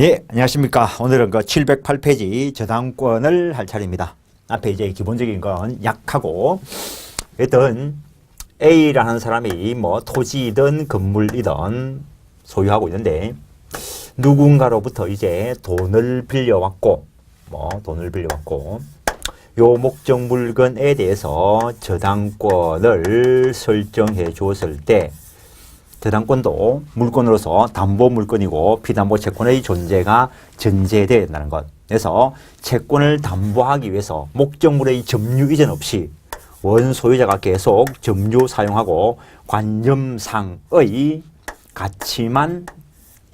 예, 안녕하십니까. 오늘은 그 708페이지 저당권을 할 차례입니다. 앞에 이제 기본적인 건 약하고, 일단 A라는 사람이 뭐 토지이든 건물이든 소유하고 있는데, 누군가로부터 이제 돈을 빌려왔고, 요 목적 물건에 대해서 저당권을 설정해 주었을 때, 저당권도 물건으로서 담보 물건이고 피담보 채권의 존재가 전제되어야 된다는 것. 그래서 채권을 담보하기 위해서 목적물의 점유 이전 없이 원소유자가 계속 점유 사용하고 관점상의 가치만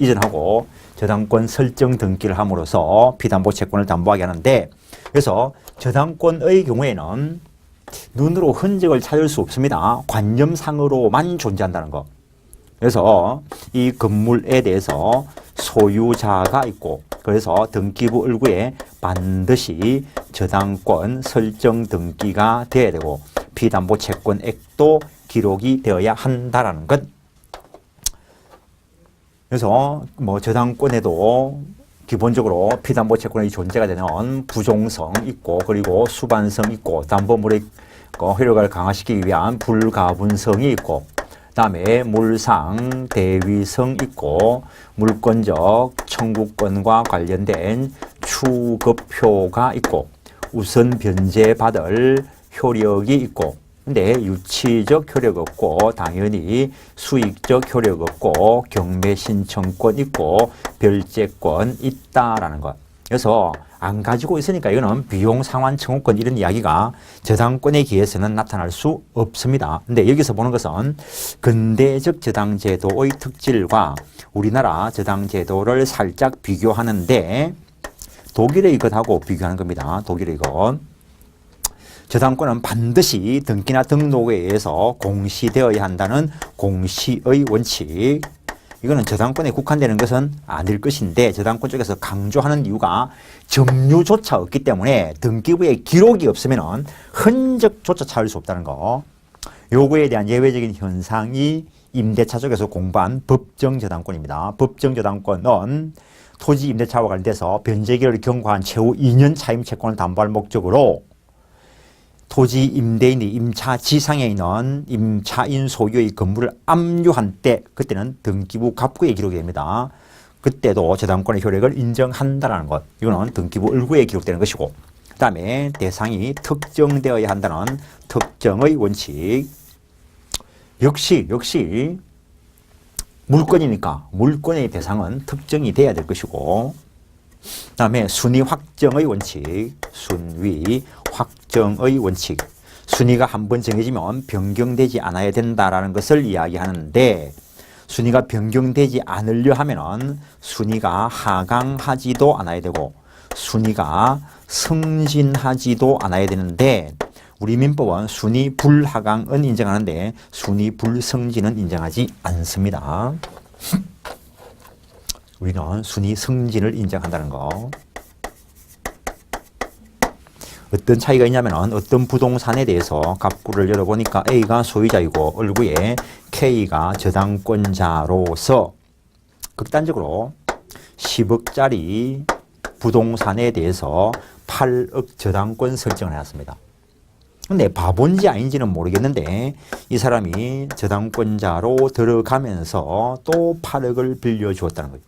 이전하고 저당권 설정 등기를 함으로써 피담보 채권을 담보하게 하는데, 그래서 저당권의 경우에는 눈으로 흔적을 찾을 수 없습니다. 관념상으로만 존재한다는 것. 그래서 이 건물에 대해서 소유자가 있고, 그래서 등기부 을구에 반드시 저당권 설정 등기가 되어야 되고 피담보 채권액도 기록이 되어야 한다라는 것. 그래서 뭐 저당권에도 기본적으로 피담보 채권의 존재가 되는 부종성 있고, 그리고 수반성 있고, 담보물의 효력을 강화시키기 위한 불가분성이 있고, 다음에 물상, 대위성 있고, 물권적 청구권과 관련된 추급표가 있고, 우선 변제받을 효력이 있고, 근데 유치적 효력 없고, 당연히 수익적 효력 없고, 경매 신청권 있고, 별제권 있다라는 것. 그래서 안 가지고 있으니까 이거는 비용 상환 청구권 이런 이야기가 저당권에 기해서는 나타날 수 없습니다. 근데 여기서 보는 것은 근대적 저당제도의 특질과 우리나라 저당제도를 살짝 비교하는데, 독일의 것하고 비교하는 겁니다. 독일의 것. 저당권은 반드시 등기나 등록에 의해서 공시되어야 한다는 공시의 원칙. 이거는 저당권에 국한되는 것은 아닐 것인데, 저당권 쪽에서 강조하는 이유가 점유조차 없기 때문에 등기부에 기록이 없으면 흔적조차 찾을 수 없다는 거. 요거에 대한 예외적인 현상이 임대차 쪽에서 공부한 법정저당권입니다. 법정저당권은 토지 임대차와 관련돼서 변제기를 경과한 최후 2년 차임 채권을 담보할 목적으로 토지 임대인이 임차 지상에 있는 임차인 소유의 건물을 압류한 때, 그때는 등기부 갑구에 기록이 됩니다. 그때도 저당권의 효력을 인정한다는 것. 이거는 등기부 을구에 기록되는 것이고, 그 다음에 대상이 특정되어야 한다는 특정의 원칙. 역시 물건이니까 물건의 대상은 특정이 돼야 될 것이고, 그 다음에 순위 확정의 원칙, 순위 확정의 원칙. 순위가 한번 정해지면 변경되지 않아야 된다라는 것을 이야기하는데, 순위가 변경되지 않으려 하면은 순위가 하강하지도 않아야 되고 순위가 승진하지도 않아야 되는데, 우리 민법은 순위 불하강은 인정하는데 순위 불승진은 인정하지 않습니다. 우리는 순위 승진을 인정한다는 거. 어떤 차이가 있냐면, 어떤 부동산에 대해서 갑구를 열어보니까 A가 소유자이고 을구에 K가 저당권자로서 극단적으로 10억짜리 부동산에 대해서 8억 저당권 설정을 해놨습니다. 근데 바본지 아닌지는 모르겠는데 이 사람이 저당권자로 들어가면서 또 8억을 빌려주었다는 거죠.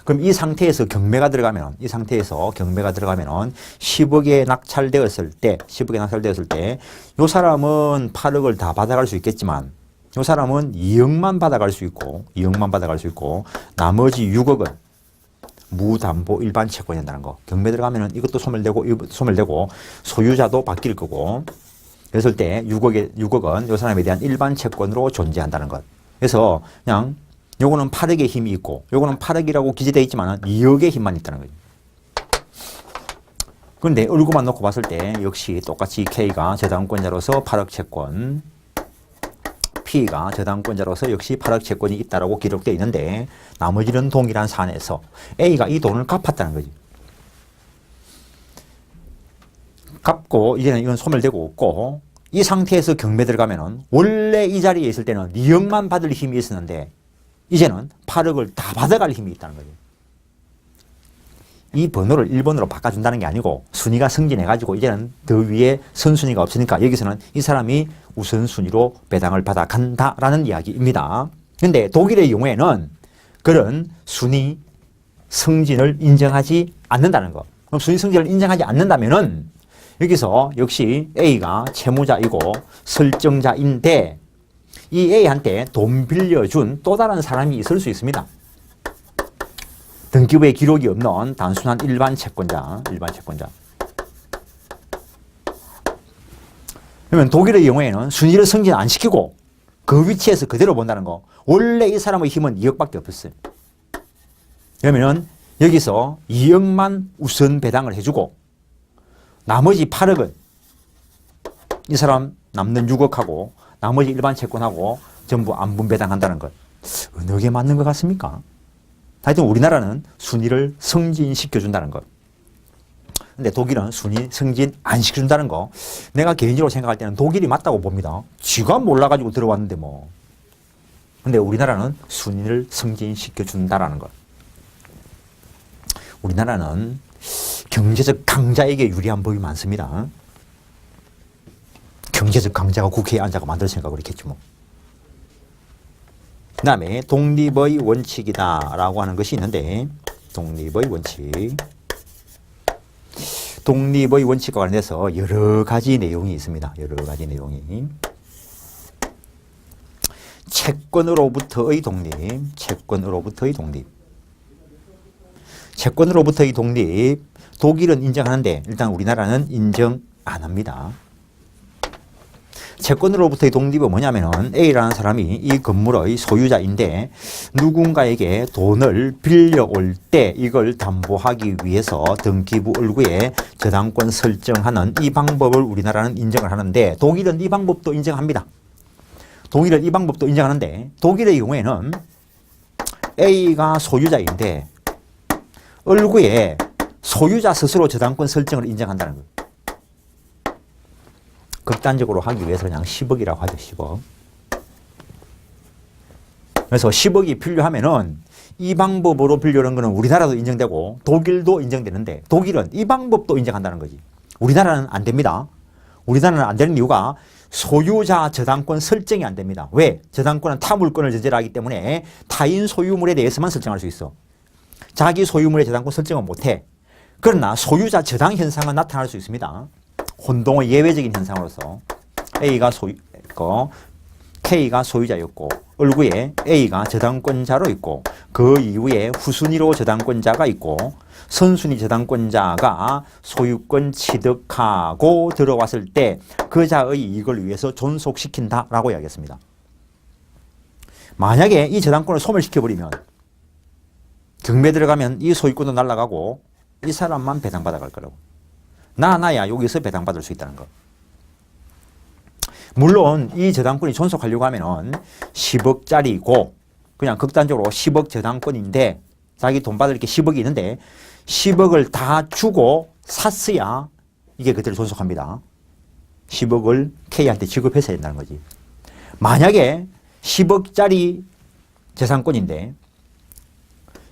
그럼 이 상태에서 경매가 들어가면, 10억에 낙찰되었을 때, 이 사람은 8억을 다 받아갈 수 있겠지만, 이 사람은 2억만 받아갈 수 있고, 나머지 6억은 무담보 일반 채권이 된다는 거. 경매 들어가면은 이것도 소멸되고, 소유자도 바뀔 거고, 그랬을 때 6억은 이 사람에 대한 일반 채권으로 존재한다는 것. 그래서 그냥 요거는 8억의 힘이 있고, 요거는 8억이라고 기재되어 있지만 2억의 힘만 있다는 거죠. 그런데 얼굴만 놓고 봤을 때 역시 똑같이 K가 저당권자로서 8억 채권, P가 저당권자로서 역시 8억 채권이 있다라고 기록되어 있는데, 나머지는 동일한 사안에서 A가 이 돈을 갚았다는 거지. 갚고 이제는 이건 소멸되고 없고, 이 상태에서 경매 들어가면은 원래 이 자리에 있을 때는 2억만 받을 힘이 있었는데 이제는 8억을 다 받아갈 힘이 있다는 거죠. 이 번호를 1번으로 바꿔준다는 게 아니고 순위가 승진해가지고 이제는 더 위에 선순위가 없으니까 여기서는 이 사람이 우선순위로 배당을 받아간다라는 이야기입니다. 그런데 독일의 경우에는 그런 순위 승진을 인정하지 않는다는 거. 그럼 순위 승진을 인정하지 않는다면은 여기서 역시 A가 채무자이고 설정자인데 이 A한테 돈 빌려준 또 다른 사람이 있을 수 있습니다. 등기부에 기록이 없는 단순한 일반 채권자. 그러면 독일의 경우에는 순위를 승진 안 시키고 그 위치에서 그대로 본다는 거. 원래 이 사람의 힘은 2억밖에 없었어요. 그러면은 여기서 2억만 우선 배당을 해주고 나머지 8억은 이 사람 남는 6억하고 나머지 일반 채권하고 전부 안분 배당한다는 것. 어느 게 맞는 것 같습니까? 하여튼 우리나라는 순위를 승진시켜준다는 것. 근데 독일은 순위 승진 안 시켜준다는 거. 내가 개인적으로 생각할 때는 독일이 맞다고 봅니다. 지가 몰라가지고 들어왔는데 뭐. 근데 우리나라는 순위를 승진시켜준다라는 것. 우리나라는 경제적 강자에게 유리한 법이 많습니다. 경제적 강자가 국회에 앉아가 만들 생각을 했겠지 뭐. 그 다음에 독립의 원칙이다 라고 하는 것이 있는데 독립의 원칙. 독립의 원칙과 관련해서 여러 가지 내용이 있습니다. 여러 가지 내용이. 채권으로부터의 독립. 채권으로부터의 독립. 채권으로부터의 독립. 독일은 인정하는데 일단 우리나라는 인정 안 합니다. 채권으로부터의 독립은 뭐냐면은 A라는 사람이 이 건물의 소유자인데 누군가에게 돈을 빌려올 때 이걸 담보하기 위해서 등기부 얼구에 저당권 설정하는 이 방법을 우리나라는 인정을 하는데 독일은 이 방법도 인정합니다. 독일은 이 방법도 인정하는데 독일의 경우에는 A가 소유자인데 얼구에 소유자 스스로 저당권 설정을 인정한다는 거예요. 극단적으로 하기 위해서 그냥 10억이라고 하죠. 10억. 그래서 10억이 필요하면은 이 방법으로 빌려오는 거는 우리나라도 인정되고 독일도 인정되는데 독일은 이 방법도 인정한다는 거지. 우리나라는 안 됩니다. 우리나라는 안 되는 이유가 소유자 저당권 설정이 안 됩니다. 왜? 저당권은 타 물건을 전제하기 때문에 타인 소유물에 대해서만 설정할 수 있어. 자기 소유물의 저당권 설정은 못해. 그러나 소유자 저당 현상은 나타날 수 있습니다. 혼동의 예외적인 현상으로서 A가 소유였고 K가 소유자였고 얼구에 A가 저당권자로 있고 그 이후에 후순위로 저당권자가 있고 선순위 저당권자가 소유권 취득하고 들어왔을 때 그자의 이익을 위해서 존속시킨다라고 이야기했습니다. 만약에 이 저당권을 소멸시켜버리면 경매 들어가면 이 소유권도 날아가고 이 사람만 배당받아갈 거라고. 나야 여기서 배당받을 수 있다는 거. 물론 이 저당권이 존속하려고 하면은 10억짜리고 그냥 극단적으로 10억 저당권인데 자기 돈 받을 게 10억이 있는데 10억을 다 주고 샀어야 이게 그대로 존속합니다. 10억을 K한테 지급해서 된다는 거지. 만약에 10억짜리 재산권인데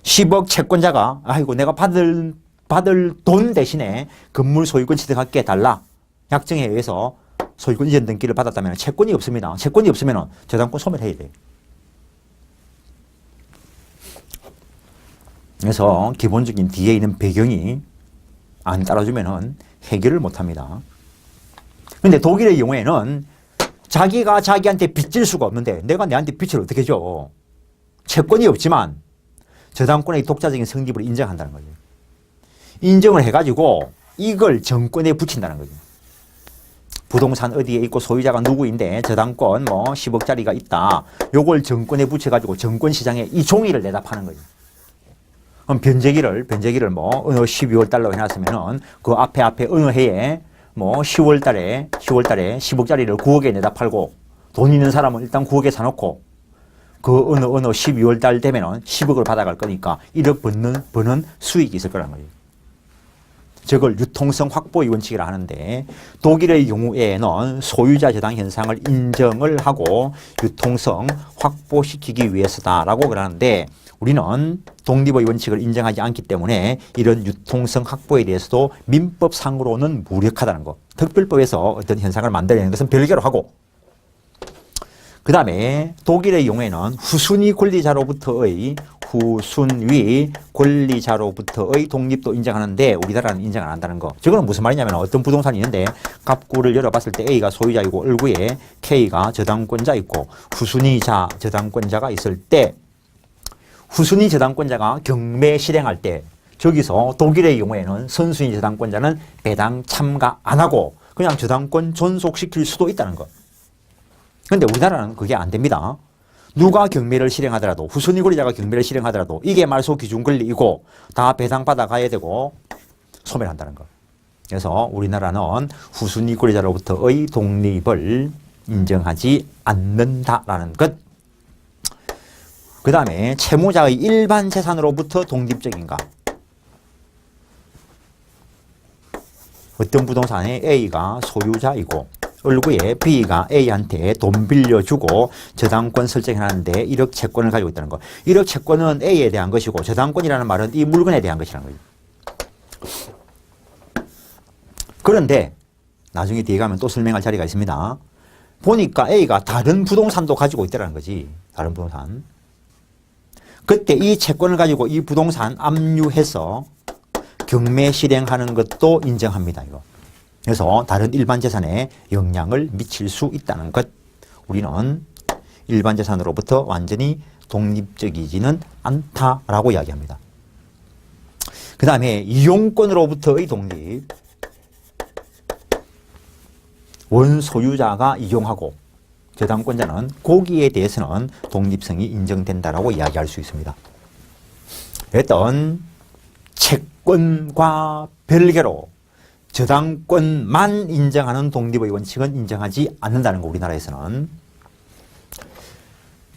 10억 채권자가 아이고 내가 받을 돈 대신에 건물 소유권 취득할게 달라. 약정에 의해서 소유권 이전 등기를 받았다면 채권이 없습니다. 채권이 없으면 저당권 소멸해야 돼. 그래서 기본적인 뒤에 있는 배경이 안 따라주면 해결을 못합니다. 그런데 독일의 경우에는 자기가 자기한테 빚질 수가 없는데 내가 내한테 빚을 어떻게 줘? 채권이 없지만 저당권의 독자적인 성립을 인정한다는 거죠. 인정을 해가지고 이걸 정권에 붙인다는 거죠. 부동산 어디에 있고 소유자가 누구인데 저당권 뭐 10억짜리가 있다. 요걸 정권에 붙여가지고 정권시장에 이 종이를 내다 파는 거죠. 그럼 변제기를 뭐 어느 12월 달로 해놨으면은 그 앞에 어느 해에 뭐 10월 달에 10억짜리를 9억에 내다 팔고 돈 있는 사람은 일단 9억에 사놓고 그 어느 12월 달 되면은 10억을 받아갈 거니까 1억 버는 수익이 있을 거란 거예요. 저걸 유통성 확보의 원칙이라 하는데 독일의 경우에는 소유자 저당 현상을 인정을 하고 유통성 확보시키기 위해서다라고 그러는데 우리는 독립의 원칙을 인정하지 않기 때문에 이런 유통성 확보에 대해서도 민법상으로는 무력하다는 거. 특별법에서 어떤 현상을 만들어내는 것은 별개로 하고 그 다음에 독일의 경우에는 후순위 권리자로부터의 독립도 인정하는데 우리나라는 인정 안 한다는 거. 저거는 무슨 말이냐면 어떤 부동산이 있는데 갑구를 열어봤을 때 A가 소유자이고 얼구에 K가 저당권자 있고 후순위 저당권자가 있을 때 후순위 저당권자가 경매 실행할 때 저기서 독일의 경우에는 선순위 저당권자는 배당 참가 안 하고 그냥 저당권 존속시킬 수도 있다는 거. 근데 우리나라는 그게 안 됩니다. 누가 경매를 실행하더라도 후순위 권리자가 경매를 실행하더라도 이게 말소 기준 권리이고 다 배당받아 가야 되고 소멸한다는 거. 그래서 우리나라는 후순위 권리자로부터의 독립을 인정하지 않는다라는 것. 그 다음에 채무자의 일반 재산으로부터 독립적인가. 어떤 부동산에 A가 소유자이고 얼구에 B가 A한테 돈 빌려주고 저당권 설정해놨는데 1억 채권을 가지고 있다는 거. 1억 채권은 A에 대한 것이고 저당권이라는 말은 이 물건에 대한 것이라는 거예요. 그런데 나중에 뒤에 가면 또 설명할 자리가 있습니다. 보니까 A가 다른 부동산도 가지고 있다는 거지. 다른 부동산. 그때 이 채권을 가지고 이 부동산 압류해서 경매 실행하는 것도 인정합니다. 이거. 그래서 다른 일반 재산에 영향을 미칠 수 있다는 것. 우리는 일반 재산으로부터 완전히 독립적이지는 않다라고 이야기합니다. 그 다음에 이용권으로부터의 독립. 원소유자가 이용하고 저당권자는 거기에 대해서는 독립성이 인정된다라고 이야기할 수 있습니다. 어떤 채권과 별개로 저당권만 인정하는 독립의 원칙은 인정하지 않는다는 거, 우리나라에서는.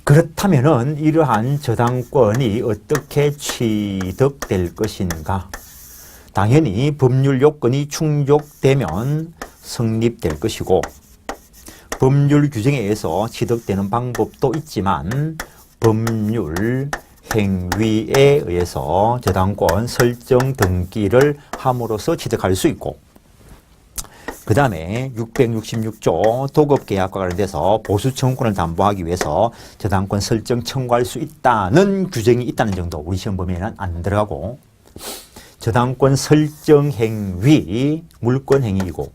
그렇다면은 이러한 저당권이 어떻게 취득될 것인가? 당연히 법률 요건이 충족되면 성립될 것이고 법률 규정에 의해서 취득되는 방법도 있지만 법률 행위에 의해서 저당권 설정 등기를 함으로써 취득할 수 있고 그 다음에 666조 도급계약과 관련돼서 보수청구권을 담보하기 위해서 저당권 설정 청구할 수 있다는 규정이 있다는 정도. 우리 시험 범위에는 안 들어가고 저당권 설정 행위, 물권 행위이고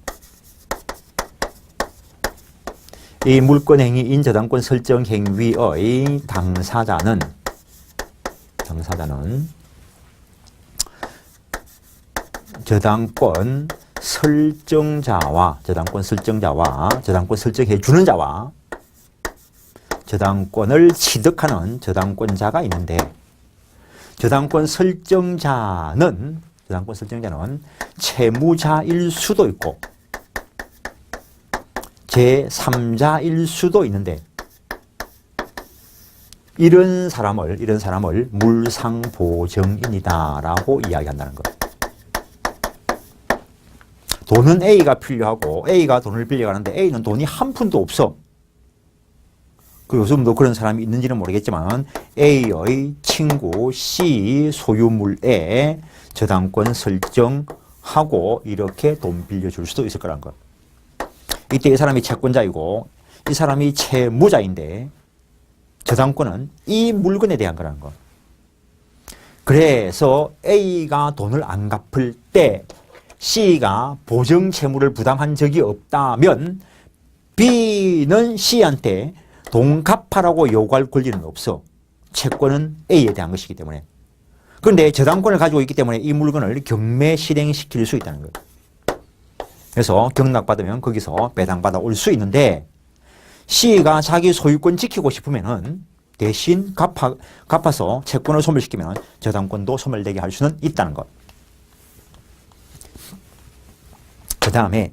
이 물권 행위인 저당권 설정 행위의 당사자는 저당권 설정자와 저당권 설정해 주는 자와 저당권을 취득하는 저당권자가 있는데 저당권 설정자는 채무자일 수도 있고 제3자일 수도 있는데 이런 사람을 물상보증인이다라고 이야기한다는 것. 돈은 A가 필요하고 A가 돈을 빌려가는데 A는 돈이 한 푼도 없어. 그 요즘도 그런 사람이 있는지는 모르겠지만 A의 친구 C 소유물에 저당권 설정하고 이렇게 돈 빌려줄 수도 있을 거란 것. 이때 이 사람이 채권자이고 이 사람이 채무자인데 저당권은 이 물건에 대한 거라는 거. 그래서 A가 돈을 안 갚을 때 C가 보증 채무를 부담한 적이 없다면 B는 C한테 돈 갚아라고 요구할 권리는 없어. 채권은 A에 대한 것이기 때문에. 그런데 저당권을 가지고 있기 때문에 이 물건을 경매 실행시킬 수 있다는 거예요. 그래서 경락받으면 거기서 배당받아 올 수 있는데 C가 자기 소유권 지키고 싶으면은 대신 갚아서 채권을 소멸시키면 저당권도 소멸되게 할 수는 있다는 것. 그 다음에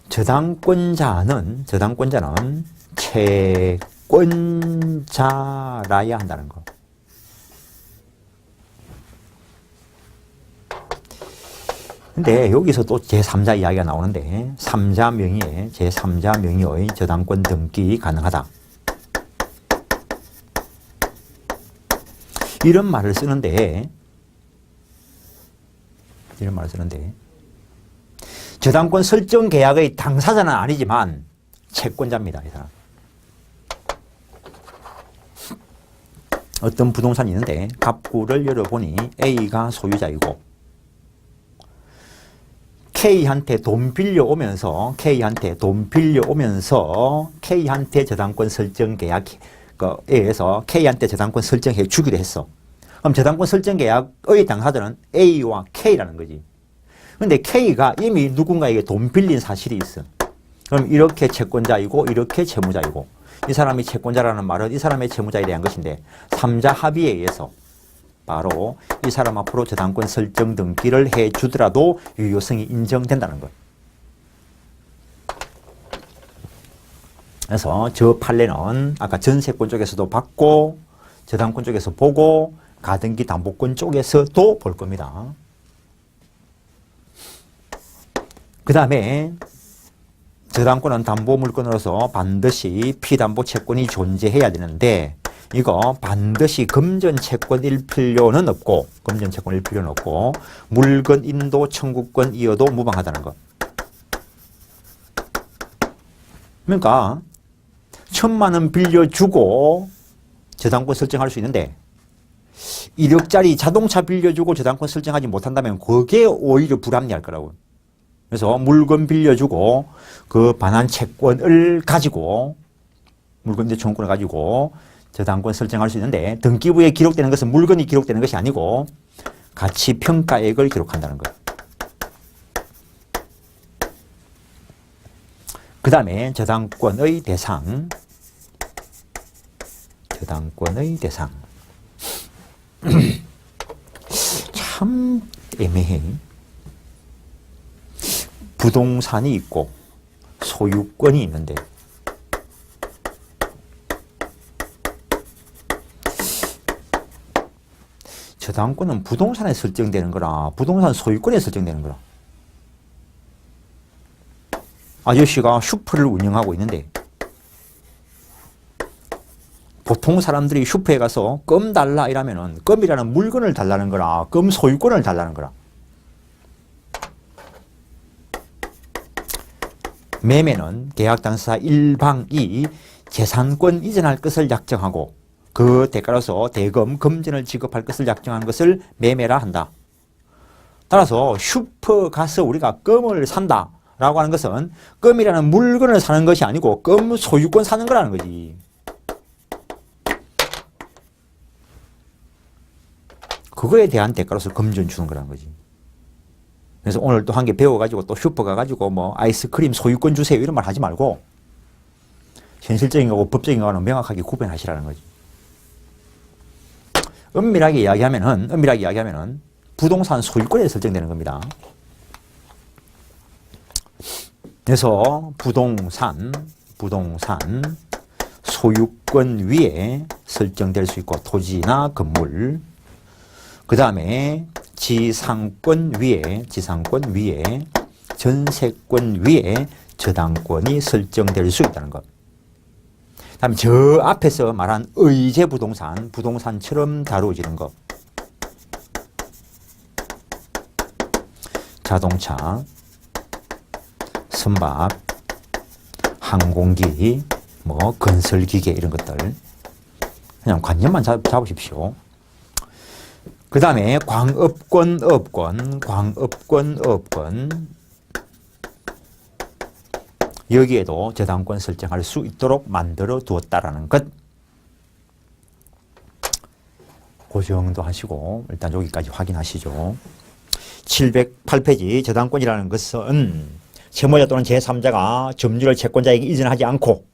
저당권자는 채권자라야 한다는 것. 근데 여기서 또 제3자 이야기가 나오는데 3자 명의의 제3자 명의의 저당권 등기 가능하다. 이런 말을 쓰는데 저당권 설정 계약의 당사자는 아니지만 채권자입니다. 이 사람. 어떤 부동산이 있는데 갑구를 열어보니 A가 소유자이고 K한테 돈 빌려오면서 K한테 저당권 설정 계약에 의해서 K한테 저당권 설정해 주기로 했어. 그럼 저당권 설정 계약의 당사자는 A와 K라는 거지. 근데 K가 이미 누군가에게 돈 빌린 사실이 있어. 그럼 이렇게 채권자이고 이렇게 채무자이고 이 사람이 채권자라는 말은 이 사람의 채무자에 대한 것인데 3자 합의에 의해서 바로 이 사람 앞으로 저당권 설정 등기를 해 주더라도 유효성이 인정된다는 거예요. 그래서 저 판례는 아까 전세권 쪽에서도 받고 저당권 쪽에서 보고 가등기 담보권 쪽에서도 볼 겁니다. 그 다음에 저당권은 담보물건으로서 반드시 피담보 채권이 존재해야 되는데 이거 반드시 금전 채권일 필요는 없고 물건 인도 청구권이어도 무방하다는 것. 그러니까 1,000만 원 빌려주고 저당권 설정할 수 있는데 1억짜리 자동차 빌려주고 저당권 설정하지 못한다면 그게 오히려 불합리할 거라고. 그래서 물건 빌려주고 그 반환 채권을 가지고 물건 인도 청구권을 가지고 저당권 설정할 수 있는데 등기부에 기록되는 것은 물건이 기록되는 것이 아니고 가치 평가액을 기록한다는 것. 그 다음에 저당권의 대상. 참 애매해. 부동산이 있고 소유권이 있는데 저당권은 부동산에 설정되는 거라 부동산 소유권에 설정되는 거라. 아저씨가 슈퍼를 운영하고 있는데 보통 사람들이 슈퍼에 가서 껌 달라 이러면은 껌이라는 물건을 달라는 거라 껌 소유권을 달라는 거라. 매매는 계약 당사자 일방이 재산권 이전할 것을 약정하고 그 대가로서 대금, 금전을 지급할 것을 약정한 것을 매매라 한다. 따라서 슈퍼 가서 우리가 껌을 산다 라고 하는 것은 껌이라는 물건을 사는 것이 아니고 껌 소유권 사는 거라는 거지. 그거에 대한 대가로서 금전 주는 거라는 거지. 그래서 오늘 또 한 개 배워가지고 또 슈퍼 가가지고 뭐 아이스크림 소유권 주세요 이런 말 하지 말고 현실적인 거고 법적인 거는 명확하게 구분하시라는 거지. 엄밀하게 이야기하면은 부동산 소유권에 설정되는 겁니다. 그래서 부동산 소유권 위에 설정될 수 있고 토지나 건물 그 다음에 지상권 위에 전세권 위에 저당권이 설정될 수 있다는 것. 다음에 저 앞에서 말한 의제 부동산처럼 다루어지는 것. 자동차, 선박, 항공기, 뭐 건설기계 이런 것들 그냥 관념만 잡으십시오. 그 다음에 광업권. 여기에도 저당권 설정할 수 있도록 만들어 두었다라는 것. 그 정도 하시고 일단 여기까지 확인하시죠. 708페이지 저당권이라는 것은 채무자 또는 제3자가 점유를 채권자에게 이전하지 않고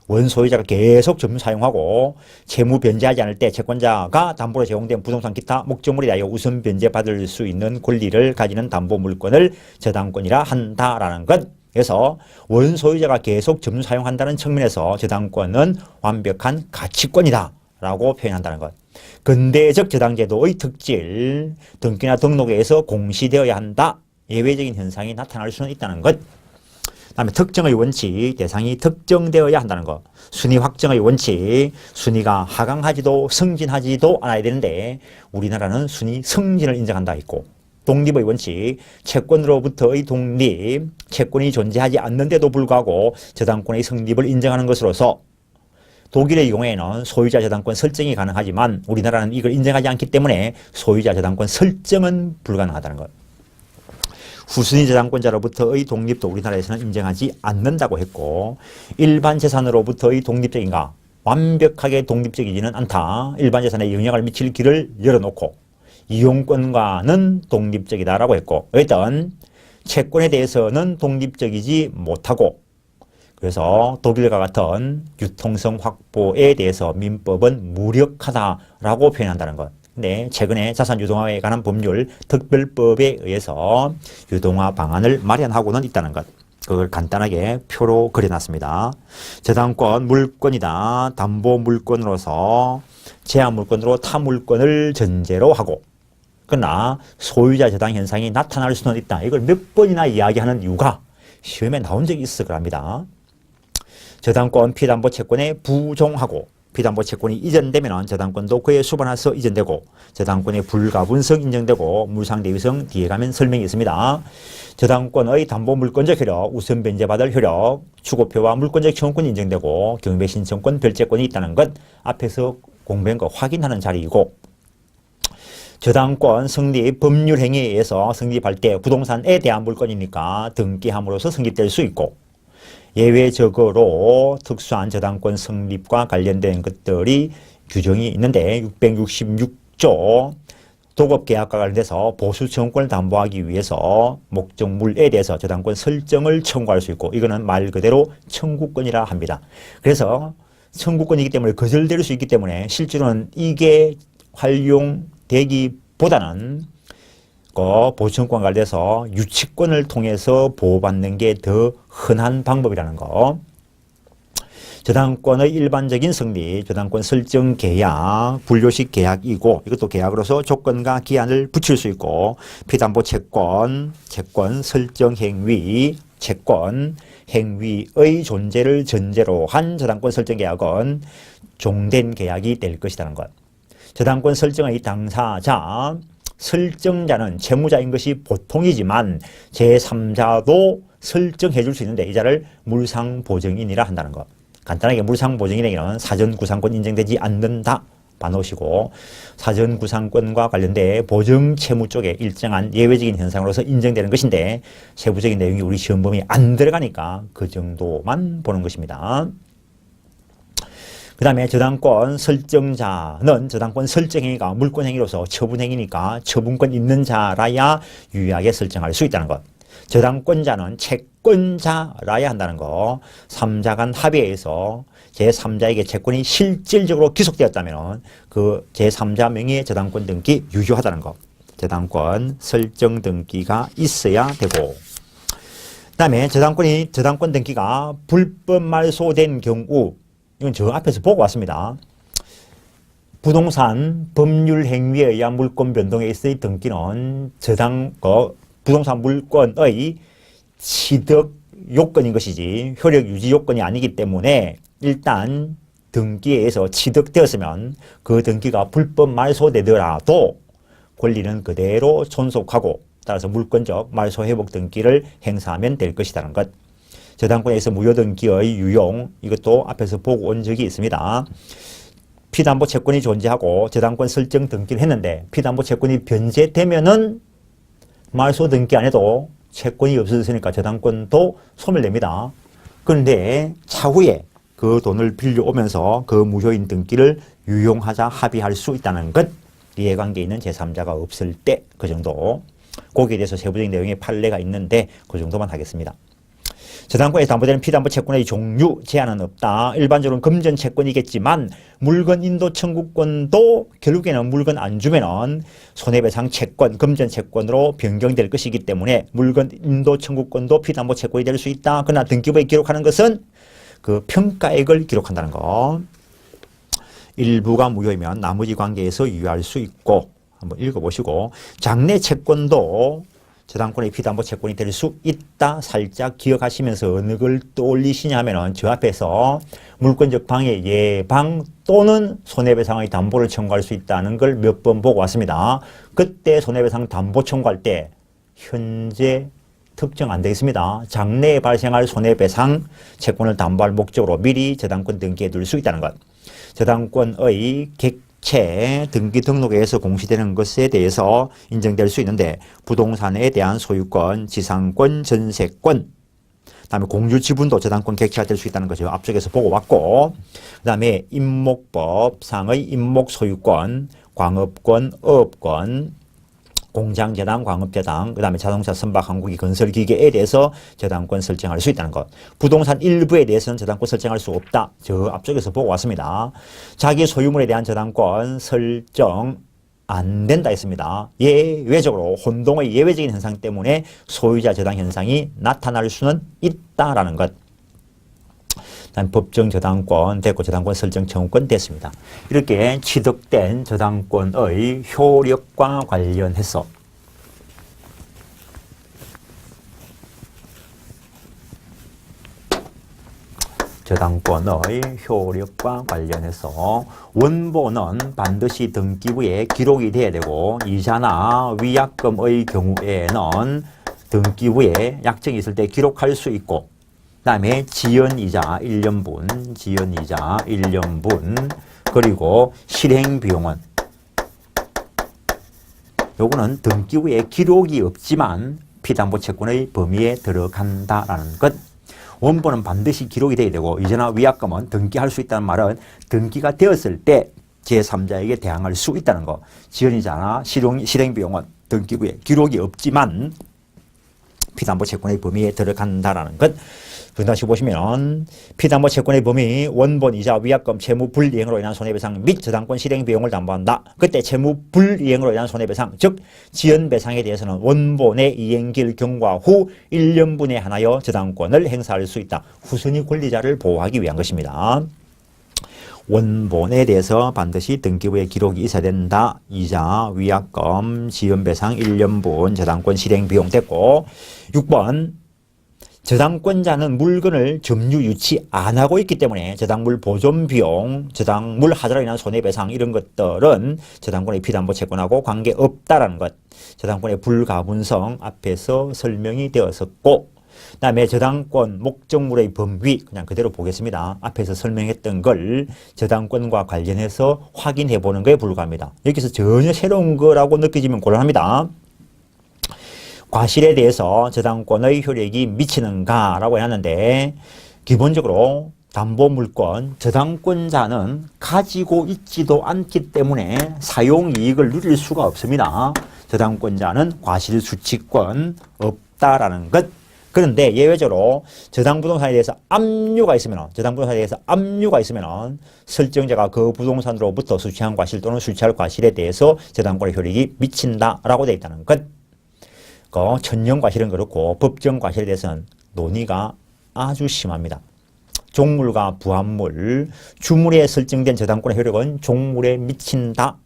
원소유자가 계속 점유 사용하고 채무 변제하지 않을 때 채권자가 담보로 제공된 부동산 기타 목적물에 대하여 우선 변제받을 수 있는 권리를 가지는 담보물권을 저당권이라 한다라는 것. 그래서 원소유자가 계속 점유 사용한다는 측면에서 저당권은 완벽한 가치권이다 라고 표현한다는 것. 근대적 저당제도의 특질, 등기나 등록에 의해서 공시되어야 한다. 예외적인 현상이 나타날 수는 있다는 것. 그다음에 특정의 원칙, 대상이 특정되어야 한다는 것. 순위 확정의 원칙, 순위가 하강하지도 승진하지도 않아야 되는데 우리나라는 순위 승진을 인정한다 했고, 독립의 원칙, 채권으로부터의 독립, 채권이 존재하지 않는데도 불구하고 저당권의 성립을 인정하는 것으로서 독일의 경우에는 소유자 저당권 설정이 가능하지만 우리나라는 이걸 인정하지 않기 때문에 소유자 저당권 설정은 불가능하다는 것. 후순위 저당권자로부터의 독립도 우리나라에서는 인정하지 않는다고 했고, 일반 재산으로부터의 독립적인가? 완벽하게 독립적이지는 않다. 일반 재산에 영향을 미칠 길을 열어놓고 이용권과는 독립적이다라고 했고, 어쨌든 채권에 대해서는 독립적이지 못하고, 그래서 독일과 같은 유통성 확보에 대해서 민법은 무력하다라고 표현한다는 것. 근데 최근에 자산 유동화에 관한 법률 특별법에 의해서 유동화 방안을 마련하고는 있다는 것. 그걸 간단하게 표로 그려놨습니다. 저당권 물권이다. 담보 물권으로서 제한 물권으로 타 물권을 전제로 하고, 그러나 소유자 저당 현상이 나타날 수는 있다. 이걸 몇 번이나 이야기하는 이유가 시험에 나온 적이 있을 거랍니다. 저당권 피담보 채권에 부종하고, 피담보 채권이 이전되면 저당권도 그에 수반해서 이전되고, 저당권의 불가분성 인정되고, 물상대위성 뒤에 가면 설명이 있습니다. 저당권의 담보 물권적 효력, 우선 변제받을 효력, 추고표와 물권적 청구권이 인정되고 경매 신청권 별채권이 있다는 것 앞에서 공부한 거 확인하는 자리이고, 저당권 성립 법률 행위에 의해서 성립할 때 부동산에 대한 물권이니까 등기함으로써 성립될 수 있고, 예외적으로 특수한 저당권 성립과 관련된 것들이 규정이 있는데 666조 도급계약과 관련돼서 보수청구권을 담보하기 위해서 목적물에 대해서 저당권 설정을 청구할 수 있고, 이거는 말 그대로 청구권이라 합니다. 그래서 청구권이기 때문에 거절될 수 있기 때문에 실제로는 이게 활용되기보다는 보수청구권 관련해서 유치권을 통해서 보호받는 게 더 흔한 방법이라는 거. 저당권의 일반적인 성립, 저당권 설정 계약, 분류식 계약이고, 이것도 계약으로서 조건과 기한을 붙일 수 있고, 피담보 채권, 채권 설정 행위, 채권 행위의 존재를 전제로 한 저당권 설정 계약은 종된 계약이 될 것이라는 것. 저당권 설정의 당사자, 설정자는 채무자인 것이 보통이지만 제3자도 설정해 줄 수 있는데 이 자를 물상보증인이라 한다는 것. 간단하게 물상보증인에게는 사전구상권 인정되지 않는다 봐놓으시고, 사전구상권과 관련된 보증채무 쪽에 일정한 예외적인 현상으로서 인정되는 것인데 세부적인 내용이 우리 시험 범위에 안 들어가니까 그 정도만 보는 것입니다. 그 다음에 저당권 설정자는 저당권 설정행위가 물권행위로서 처분행위니까 처분권 있는 자라야 유의하게 설정할 수 있다는 것. 저당권자는 채권자라야 한다는 거. 3자 간 합의에 의해서 제3자에게 채권이 실질적으로 기속되었다면 그 제3자 명의의 저당권 등기 유효하다는 것. 저당권 설정 등기가 있어야 되고, 그 다음에 저당권 등기가 불법 말소된 경우, 이건 저 앞에서 보고 왔습니다. 부동산 법률 행위에 의한 물권 변동에 있어의 등기는 부동산 물권의 취득 요건인 것이지 효력 유지 요건이 아니기 때문에 일단 등기에 의해서 취득되었으면 그 등기가 불법 말소되더라도 권리는 그대로 존속하고, 따라서 물권적 말소 회복 등기를 행사하면 될 것이라는 것. 저당권에서 무효등기의 유용, 이것도 앞에서 보고 온 적이 있습니다. 피담보 채권이 존재하고 저당권 설정 등기를 했는데 피담보 채권이 변제되면은 말소 등기 안 해도 채권이 없어졌으니까 저당권도 소멸됩니다. 그런데 차후에 그 돈을 빌려오면서 그 무효인 등기를 유용하자 합의할 수 있다는 것, 이해관계 있는 제3자가 없을 때 그 정도. 거기에 대해서 세부적인 내용의 판례가 있는데 그 정도만 하겠습니다. 저당권에 담보되는 피담보 채권의 종류 제한은 없다. 일반적으로는 금전 채권이겠지만 물건 인도 청구권도 결국에는 물건 안 주면은 손해배상 채권, 금전 채권으로 변경될 것이기 때문에 물건 인도 청구권도 피담보 채권이 될 수 있다. 그러나 등기부에 기록하는 것은 그 평가액을 기록한다는 거. 일부가 무효이면 나머지 관계에서 유효할 수 있고, 한번 읽어보시고, 장래 채권도 저당권의 피담보채권이 될 수 있다. 살짝 기억하시면서 어느 걸 떠올리시냐 하면은 저 앞에서 물권적 방해 예방 또는 손해배상의 담보를 청구할 수 있다는 걸 몇 번 보고 왔습니다. 그때 손해배상 담보 청구할 때 현재 특정 안 되겠습니다. 장래에 발생할 손해배상 채권을 담보할 목적으로 미리 저당권 등기해 둘 수 있다는 것. 저당권의 객체 등기 등록에서 공시되는 것에 대해서 인정될 수 있는데 부동산에 대한 소유권, 지상권, 전세권, 그다음에 공유 지분도 저당권 객체가 될 수 있다는 거죠. 앞쪽에서 보고 왔고, 그다음에 임목법상의 임목 소유권, 광업권, 어업권, 공장재당, 광업재당, 그 다음에 자동차, 선박, 항공기, 건설기계에 대해서 저당권 설정할 수 있다는 것. 부동산 일부에 대해서는 저당권 설정할 수 없다. 저 앞쪽에서 보고 왔습니다. 자기 소유물에 대한 저당권 설정 안 된다 했습니다. 예외적으로 혼동의 예외적인 현상 때문에 소유자 저당 현상이 나타날 수는 있다라는 것. 법정 저당권 됐고 저당권 설정 청구권 됐습니다. 이렇게 취득된 저당권의 효력과 관련해서 저당권의 효력과 관련해서 원본은 반드시 등기부에 기록이 돼야 되고 이자나 위약금의 경우에는 등기부에 약정이 있을 때 기록할 수 있고 그 다음에 지연이자 1년분, 지연이자 1년분, 그리고 실행비용은 요거는 등기부에 기록이 없지만 피담보채권의 범위에 들어간다라는 것. 원본은 반드시 기록이 돼야 되고 이자나 위약금은 등기할 수 있다는 말은 등기가 되었을 때 제3자에게 대항할 수 있다는 것. 지연이자나 실행비용은 등기부에 기록이 없지만 피담보채권의 범위에 들어간다라는 것. 다시 보시면 피담보채권의 범위 원본 이자 위약금 채무 불이행으로 인한 손해배상 및 저당권 실행 비용을 담보한다. 그때 채무 불이행으로 인한 손해배상 즉 지연배상에 대해서는 원본의 이행기일 경과 후 1년분에 한하여 저당권을 행사할 수 있다. 후순위 권리자를 보호하기 위한 것입니다. 원본에 대해서 반드시 등기부에 기록이 있어야 된다. 이자, 위약금, 지연배상 1년분, 저당권 실행 비용 됐고 6번 저당권자는 물건을 점유 유치 안 하고 있기 때문에 저당물 보존 비용, 저당물 하자로 인한 손해배상 이런 것들은 저당권의 피담보채권하고 관계없다라는 것. 저당권의 불가분성 앞에서 설명이 되었었고 그 다음에 저당권 목적물의 범위 그냥 그대로 보겠습니다. 앞에서 설명했던 걸 저당권과 관련해서 확인해 보는 것에 불과합니다. 여기서 전혀 새로운 거라고 느껴지면 곤란합니다. 과실에 대해서 저당권의 효력이 미치는가라고 하는데 기본적으로 담보물권 저당권자는 가지고 있지도 않기 때문에 사용이익을 누릴 수가 없습니다. 저당권자는 과실수취권 없다라는 것. 그런데 예외적으로 저당부동산에 대해서 압류가 있으면 설정자가 그 부동산으로부터 수취한 과실 또는 수취할 과실에 대해서 저당권의 효력이 미친다라고 되어 있다는 것. 천연과실은 그렇고 법정과실에 대해서는 논의가 아주 심합니다. 종물과 부합물, 주물에 설정된 저당권의 효력은 종물에 미친다.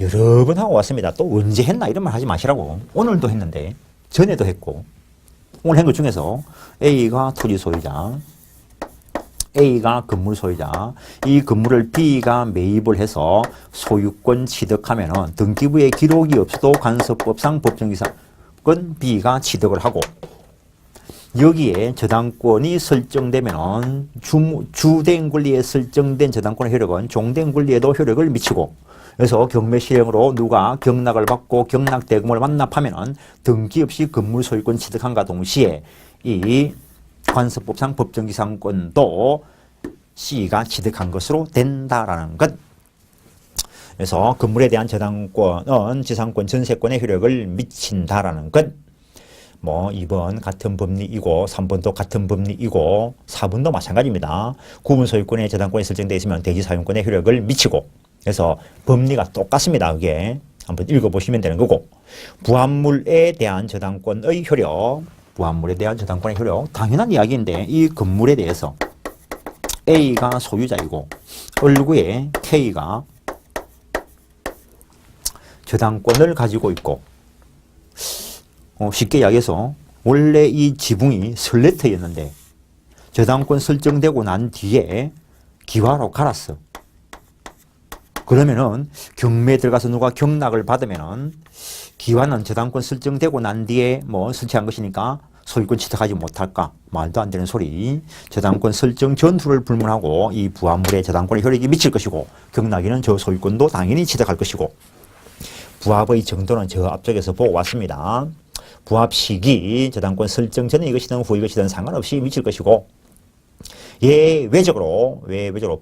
여러 번 하고 왔습니다. 또 언제 했나 이런 말 하지 마시라고. 오늘도 했는데 전에도 했고 오늘 한 것 중에서 A가 토지 소유자, A가 건물 소유자, 이 건물을 B가 매입을 해서 소유권 취득하면은 등기부에 기록이 없어도 간섭법상 법정기사건 B가 취득을 하고 여기에 저당권이 설정되면은 주된 권리에 설정된 저당권의 효력은 종된 권리에도 효력을 미치고 그래서 경매 실행으로 누가 경락을 받고 경락대금을 완납하면은 등기 없이 건물 소유권 취득함과 동시에 이 관습법상 법정기상권도 C가 취득한 것으로 된다라는 것. 그래서 건물에 대한 저당권은 지상권, 전세권의 효력을 미친다라는 것. 2번 같은 법리이고 3번도 같은 법리이고 4번도 마찬가지입니다. 구분 소유권의 저당권이 설정되어 있으면 대지 사용권의 효력을 미치고 그래서 법리가 똑같습니다. 그게 한번 읽어보시면 되는 거고 부합물에 대한 저당권의 효력, 부합물에 대한 저당권의 효력 당연한 이야기인데 이 건물에 대해서 A가 소유자이고 얼구에 K가 저당권을 가지고 있고 쉽게 이야기해서 원래 이 지붕이 슬래터였는데 저당권 설정되고 난 뒤에 기와로 갈았어. 그러면은 경매에 들어가서 누가 경락을 받으면은 기와는 저당권 설정되고 난 뒤에 뭐 설치한 것이니까 소유권 취득하지 못할까? 말도 안 되는 소리. 저당권 설정 전후를 불문하고 이 부합물에 저당권의 효력이 미칠 것이고 경락에는 저 소유권도 당연히 취득할 것이고 부합의 정도는 저 앞쪽에서 보고 왔습니다. 부합 시기 저당권 설정 전에 이것이든 후 이것이든 상관없이 미칠 것이고 예외적으로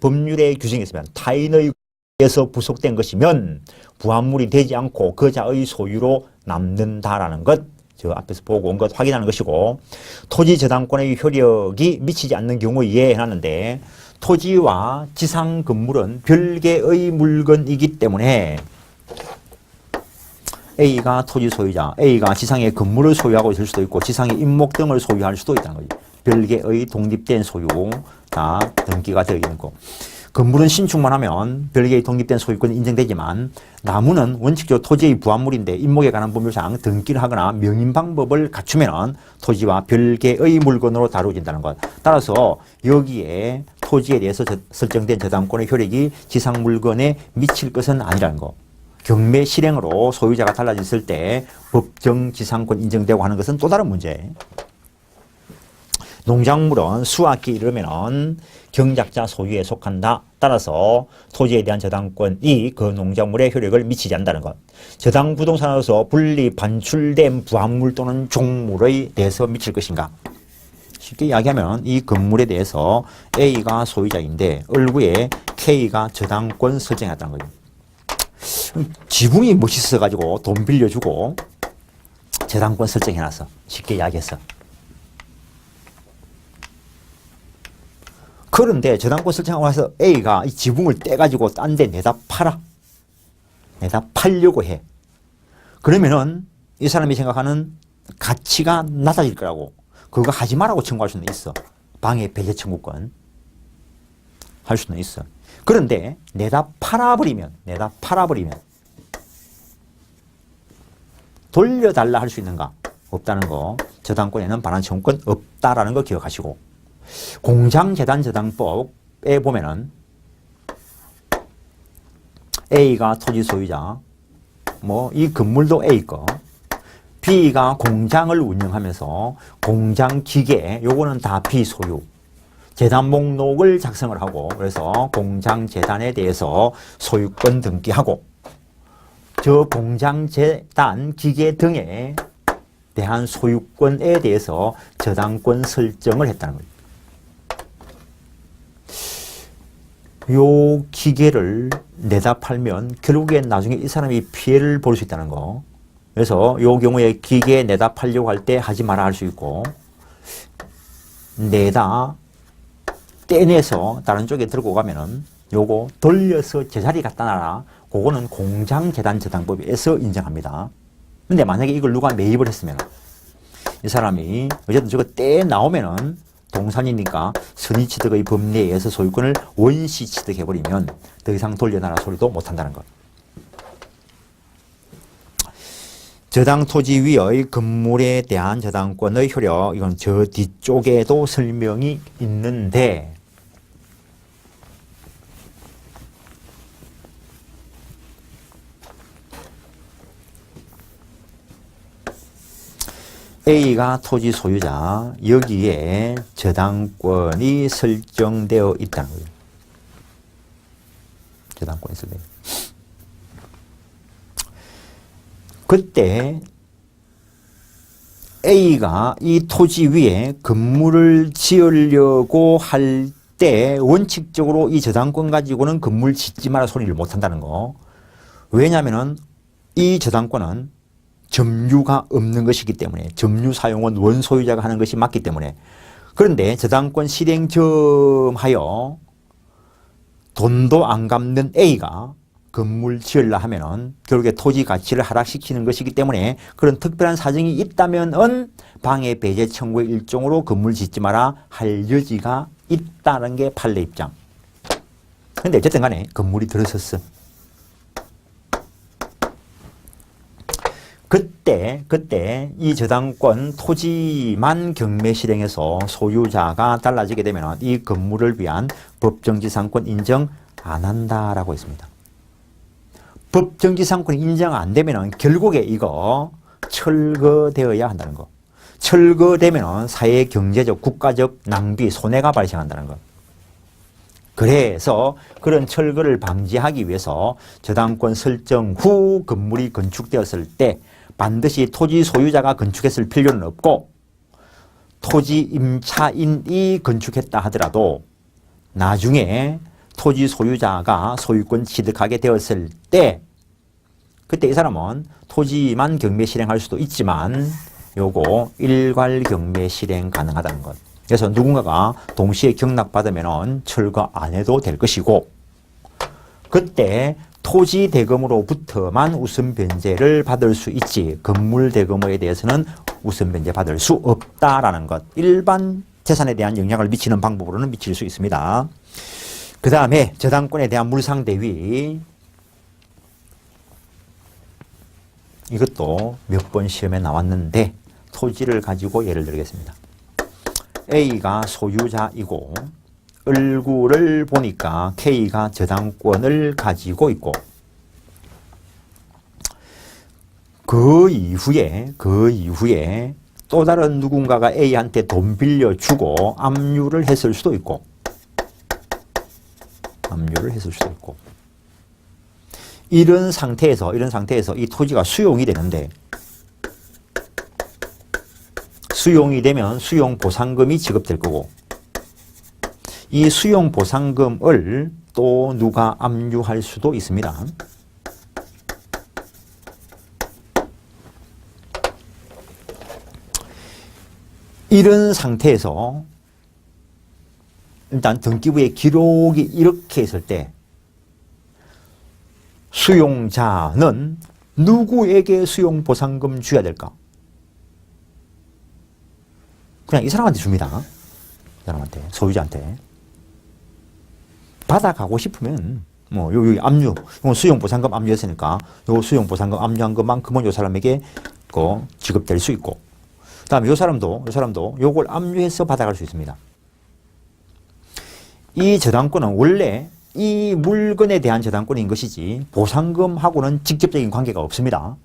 법률의 규정이 있으면 타인의 에서 부속된 것이면 부합물이 되지 않고 그자의 소유로 남는다라는 것, 저 앞에서 보고 온 것 확인하는 것이고 토지 저당권의 효력이 미치지 않는 경우에 해놨는데 토지와 지상 건물은 별개의 물건이기 때문에 A가 토지 소유자, A가 지상의 건물을 소유하고 있을 수도 있고 지상의 임목 등을 소유할 수도 있다는 거죠. 별개의 독립된 소유가 등기가 되어 있는 거. 건물은 신축만 하면 별개의 독립된 소유권이 인정되지만 나무는 원칙적으로 토지의 부합물인데 임목에 관한 법률상 등기를 하거나 명인 방법을 갖추면 토지와 별개의 물건으로 다루어진다는 것. 따라서 여기에 토지에 대해서 설정된 저당권의 효력이 지상 물건에 미칠 것은 아니라는 것. 경매 실행으로 소유자가 달라졌을 때 법정 지상권 인정되고 하는 것은 또 다른 문제. 농작물은 수확기 이르면은 경작자 소유에 속한다. 따라서 토지에 대한 저당권이 그 농작물의 효력을 미치지 않는다는 것. 저당 부동산으로서 분리 반출된 부합물 또는 종물에 대해서 미칠 것인가. 쉽게 이야기하면 이 건물에 대해서 A가 소유자인데 얼구에 K가 저당권 설정했다는 거죠. 지붕이 멋있어가지고 돈 빌려주고 저당권 설정해놨어. 쉽게 이야기했어. 그런데 저당권 설정하고 나서 A가 이 지붕을 떼가지고 딴 데 내다 팔아. 내다 팔려고 해. 그러면은 이 사람이 생각하는 가치가 낮아질 거라고. 그거 하지 말라고 청구할 수는 있어. 방해 배제 청구권. 할 수는 있어. 그런데 내다 팔아버리면 돌려달라 할 수 있는가? 없다는 거. 저당권에는 반환 청구권 없다라는 거 기억하시고. 공장재단저당법에 보면은 A가 토지 소유자, 뭐 이 건물도 A 거, B가 공장을 운영하면서 공장 기계, 요거는 다 B 소유. 재단 목록을 작성을 하고 그래서 공장 재단에 대해서 소유권 등기하고 저 공장 재단 기계 등에 대한 소유권에 대해서 저당권 설정을 했다는 거예요. 요 기계를 내다 팔면 결국엔 나중에 이 사람이 피해를 볼 수 있다는 거. 그래서 요 경우에 기계 내다 팔려고 할 때 하지 마라 할 수 있고 내다 떼내서 다른 쪽에 들고 가면은 요거 돌려서 제자리 갖다 놔라. 그거는 공장재단저당법에서 인정합니다. 근데 만약에 이걸 누가 매입을 했으면 이 사람이 어쨌든 저거 떼 나오면은 동산이니까 선의취득의 법리에 의해서 소유권을 원시 취득해버리면 더 이상 돌려놔라 소리도 못한다는 것. 저당 토지 위의 건물에 대한 저당권의 효력, 이건 저 뒤쪽에도 설명이 있는데 A가 토지 소유자, 여기에 저당권이 설정되어 있다는 거예요. 저당권이 설정되어 있다. 그때 A가 이 토지 위에 건물을 지으려고 할 때 원칙적으로 이 저당권 가지고는 건물 짓지 마라 소리를 못한다는 거. 왜냐하면 이 저당권은 점유가 없는 것이기 때문에 점유 사용은 원소유자가 하는 것이 맞기 때문에 그런데 저당권 실행점하여 돈도 안 갚는 A가 건물 지으려 하면은 결국에 토지 가치를 하락시키는 것이기 때문에 그런 특별한 사정이 있다면은 방해 배제 청구의 일종으로 건물 짓지 마라 할 여지가 있다는 게 판례 입장. 근데 어쨌든 간에 건물이 들어섰어. 그때 이 저당권 토지만 경매 실행해서 소유자가 달라지게 되면 이 건물을 위한 법정지상권 인정 안 한다라고 했습니다. 법정지상권이 인정 안 되면 결국에 이거 철거되어야 한다는 거. 철거되면 사회 경제적 국가적 낭비 손해가 발생한다는 거. 그래서 그런 철거를 방지하기 위해서 저당권 설정 후 건물이 건축되었을 때 반드시 토지 소유자가 건축했을 필요는 없고 토지 임차인이 건축했다 하더라도 나중에 토지 소유자가 소유권 취득하게 되었을 때 그때 이 사람은 토지만 경매 실행할 수도 있지만 요거 일괄 경매 실행 가능하다는 것. 그래서 누군가가 동시에 경락받으면 철거 안 해도 될 것이고 그때 토지 대금으로부터만 우선 변제를 받을 수 있지 건물 대금에 대해서는 우선 변제 받을 수 없다라는 것. 일반 재산에 대한 영향을 미치는 방법으로는 미칠 수 있습니다. 그 다음에 저당권에 대한 물상대위. 이것도 몇 번 시험에 나왔는데 토지를 가지고 예를 들겠습니다. A가 소유자이고 얼굴을 보니까 K가 저당권을 가지고 있고 그 이후에 또 다른 누군가가 A한테 돈 빌려주고 압류를 했을 수도 있고 이런 상태에서 이 토지가 수용이 되는데 수용이 되면 수용보상금이 지급될 거고 이 수용보상금을 또 누가 압류할 수도 있습니다. 이런 상태에서 일단 등기부에 기록이 이렇게 있을 때 수용자는 누구에게 수용보상금 줘야 될까? 그냥 이 사람한테 줍니다. 이 사람한테, 소유자한테. 받아가고 싶으면 뭐 여기 압류, 수용보상금 압류했으니까 요 수용보상금 압류한 것만큼은 요 사람에게 지급될 수 있고 그다음에 요 사람도 요걸 압류해서 받아갈 수 있습니다. 이 저당권은 원래 이 물건에 대한 저당권인 것이지 보상금하고는 직접적인 관계가 없습니다.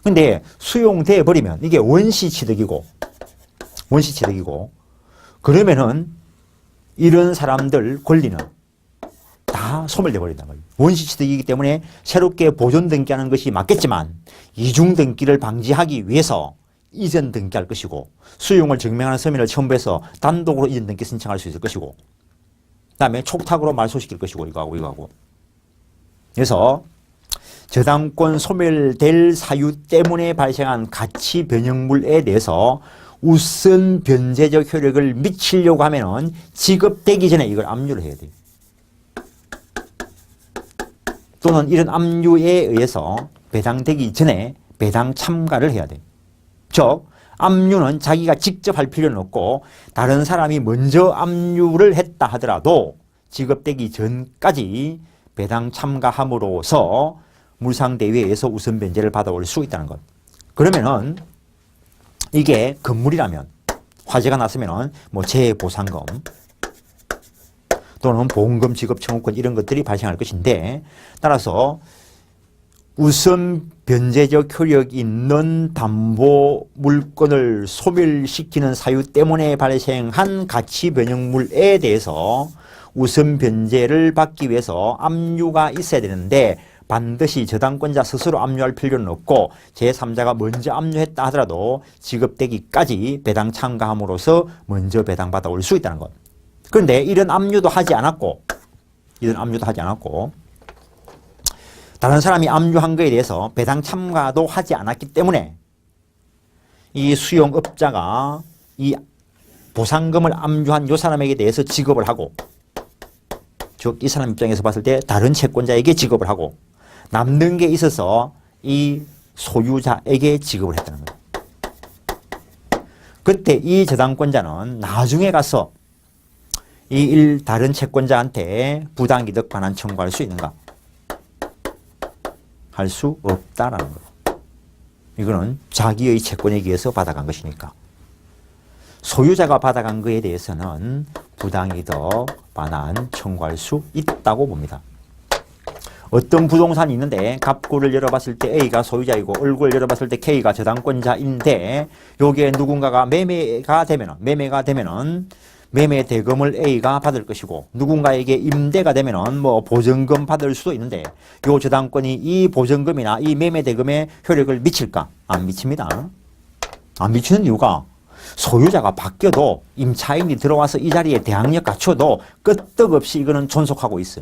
근데 수용돼 버리면 이게 원시취득이고 그러면은 이런 사람들 권리는 다 소멸돼 버린단 말이에요. 원시취득이기 때문에 새롭게 보존 등기하는 것이 맞겠지만 이중 등기를 방지하기 위해서 이전 등기할 것이고 수용을 증명하는 서면을 첨부해서 단독으로 이전 등기 신청할 수 있을 것이고 그다음에 촉탁으로 말소시킬 것이고 이거하고 그래서 저당권 소멸될 사유 때문에 발생한 가치 변형물에 대해서 우선 변제적 효력을 미치려고 하면은 지급되기 전에 이걸 압류를 해야 돼요. 또는 이런 압류에 의해서 배당되기 전에 배당 참가를 해야 돼요. 즉 압류는 자기가 직접 할 필요는 없고 다른 사람이 먼저 압류를 했다 하더라도 지급되기 전까지 배당 참가함으로써 물상대위에서 우선 변제를 받아올 수 있다는 것. 그러면은 이게 건물이라면 화재가 났으면은 뭐 재해보상금 또는 보험금 지급 청구권 이런 것들이 발생할 것인데 따라서 우선 변제적 효력 있는 담보 물건을 소멸시키는 사유 때문에 발생한 가치 변형물에 대해서 우선 변제를 받기 위해서 압류가 있어야 되는데 반드시 저당권자 스스로 압류할 필요는 없고 제3자가 먼저 압류했다 하더라도 지급되기까지 배당 참가함으로써 먼저 배당받아 올 수 있다는 것. 그런데 이런 압류도 하지 않았고 다른 사람이 압류한 것에 대해서 배당 참가도 하지 않았기 때문에 이 수용업자가 이 보상금을 압류한 이 사람에게 대해서 지급을 하고 즉 이 사람 입장에서 봤을 때 다른 채권자에게 지급을 하고 남는 게 있어서 이 소유자에게 지급을 했다는 거예요. 그때 이 저당권자는 나중에 가서 이 다른 채권자한테 부당이득 반환 청구할 수 있는가? 할 수 없다라는 거예요. 이거는 자기의 채권에 의해서 받아간 것이니까. 소유자가 받아간 것에 대해서는 부당이득 반환 청구할 수 있다고 봅니다. 어떤 부동산이 있는데 갑구를 열어봤을 때 A가 소유자이고 을구를 열어봤을 때 K가 저당권자인데 요게 누군가가 매매가 되면은 매매 대금을 A가 받을 것이고 누군가에게 임대가 되면은 뭐 보증금 받을 수도 있는데 요 저당권이 이 보증금이나 이 매매 대금에 효력을 미칠까? 안 미칩니다. 안 미치는 이유가 소유자가 바뀌어도 임차인이 들어와서 이 자리에 대항력 갖춰도 끄떡없이 이거는 존속하고 있어.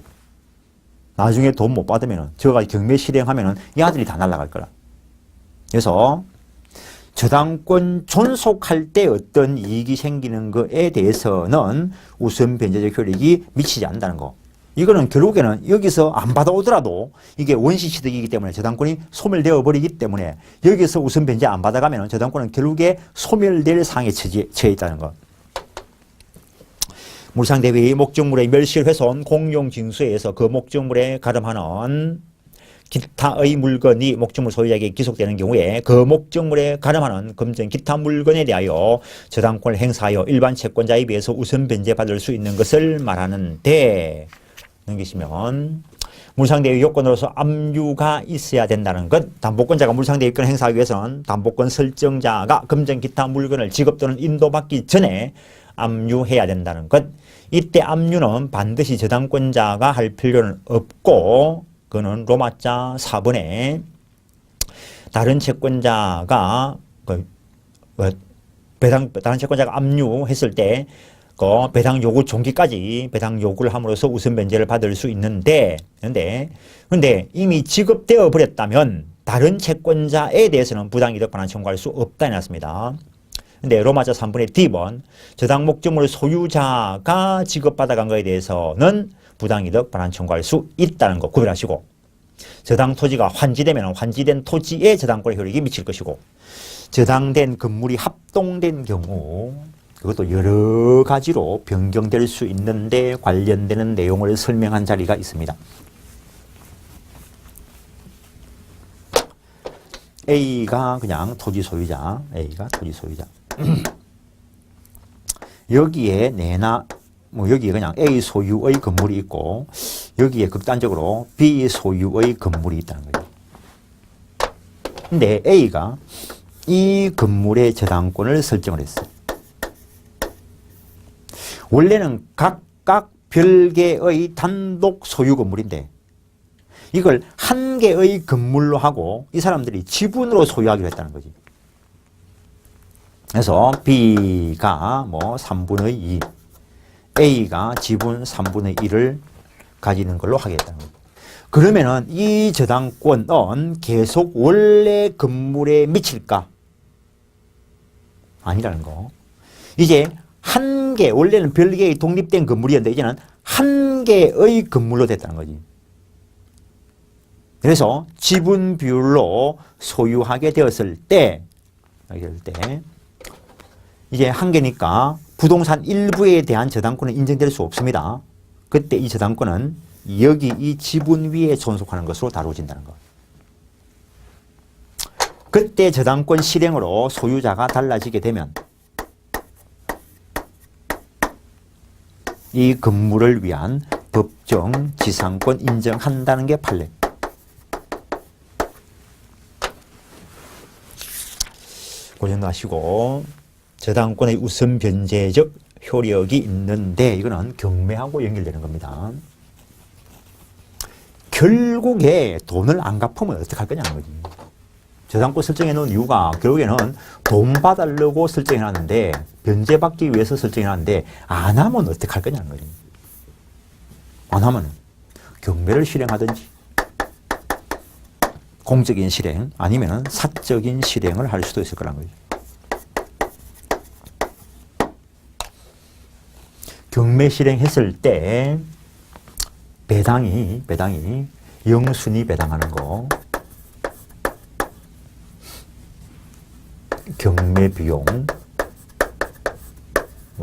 나중에 돈 못 받으면은 저가 경매 실행하면은 이 아들이 다 날아갈 거라. 그래서 저당권 존속할 때 어떤 이익이 생기는 것에 대해서는 우선 변제적 효력이 미치지 않는다는 거. 이거는 결국에는 여기서 안 받아오더라도 이게 원시취득이기 때문에 저당권이 소멸되어 버리기 때문에 여기서 우선 변제 안 받아가면 저당권은 결국에 소멸될 상황에 처해 있다는 것. 물상대비 목적물의 멸실훼손 공용징수에서 그 목적물에 가름하는 기타의 물건이 목적물 소유자에게 기속되는 경우에 그 목적물에 가름하는 금전 기타 물건에 대하여 저당권을 행사하여 일반 채권자에 비해서 우선 변제받을 수 있는 것을 말하는데 넘기시면 물상대위 요건으로서 압류가 있어야 된다는 것. 담보권자가 물상대위권 행사하기 위해서는 담보권 설정자가 금전 기타 물건을 지급 또는 인도받기 전에 압류해야 된다는 것. 이때 압류는 반드시 저당권자가 할 필요는 없고 그거는 로마자 4번에 다른 채권자가 다른 채권자가 압류했을 때 그 배당 요구 종기까지 배당 요구를 함으로써 우선 변제를 받을 수 있는데 근데 이미 지급되어 버렸다면 다른 채권자에 대해서는 부당이득 반환 청구할 수 없다 해놨습니다. 근데 로마자 3분의 D번 저당 목적물 소유자가 지급받아간 것에 대해서는 부당이득 반환 청구할 수 있다는 거 구별하시고 저당 토지가 환지되면 환지된 토지에 저당권의 효력이 미칠 것이고 저당된 건물이 합동된 경우 그것도 여러 가지로 변경될 수 있는데 관련되는 내용을 설명한 자리가 있습니다. A가 그냥 토지 소유자, A가 토지 소유자. 여기에 여기에 그냥 A 소유의 건물이 있고 여기에 극단적으로 B 소유의 건물이 있다는 거예요. 근데 A가 이 건물의 저당권을 설정을 했어요. 원래는 각각 별개의 단독 소유 건물인데 이걸 한 개의 건물로 하고 이 사람들이 지분으로 소유하기로 했다는 거지. 그래서 B가 3분의 2, A가 지분 3분의 1을 가지는 걸로 하겠다는 거예요. 그러면은 이 저당권은 계속 원래 건물에 미칠까? 아니라는 거. 이제 한 개, 원래는 별개의 독립된 건물이었는데 이제는 한 개의 건물로 됐다는 거지. 그래서 지분 비율로 소유하게 되었을 때 이제 한 개니까 부동산 일부에 대한 저당권은 인정될 수 없습니다. 그때 이 저당권은 여기 이 지분 위에 존속하는 것으로 다루어진다는 것. 그때 저당권 실행으로 소유자가 달라지게 되면 이 건물을 위한 법정 지상권 인정한다는 게 판례. 그 정도 하시고 저당권의 우선 변제적 효력이 있는데 이거는 경매하고 연결되는 겁니다. 결국에 돈을 안 갚으면 어떻게 할 거냐는 거지. 저당권 설정해 놓은 이유가 결국에는 돈 받으려고 설정해 놨는데 변제받기 위해서 설정해 놨는데 안 하면 어떻게 할 거냐는 거지. 안 하면 경매를 실행하든지 공적인 실행 아니면 사적인 실행을 할 수도 있을 거란 거지. 경매 실행했을 때 배당이 영순위 배당하는 거, 경매 비용,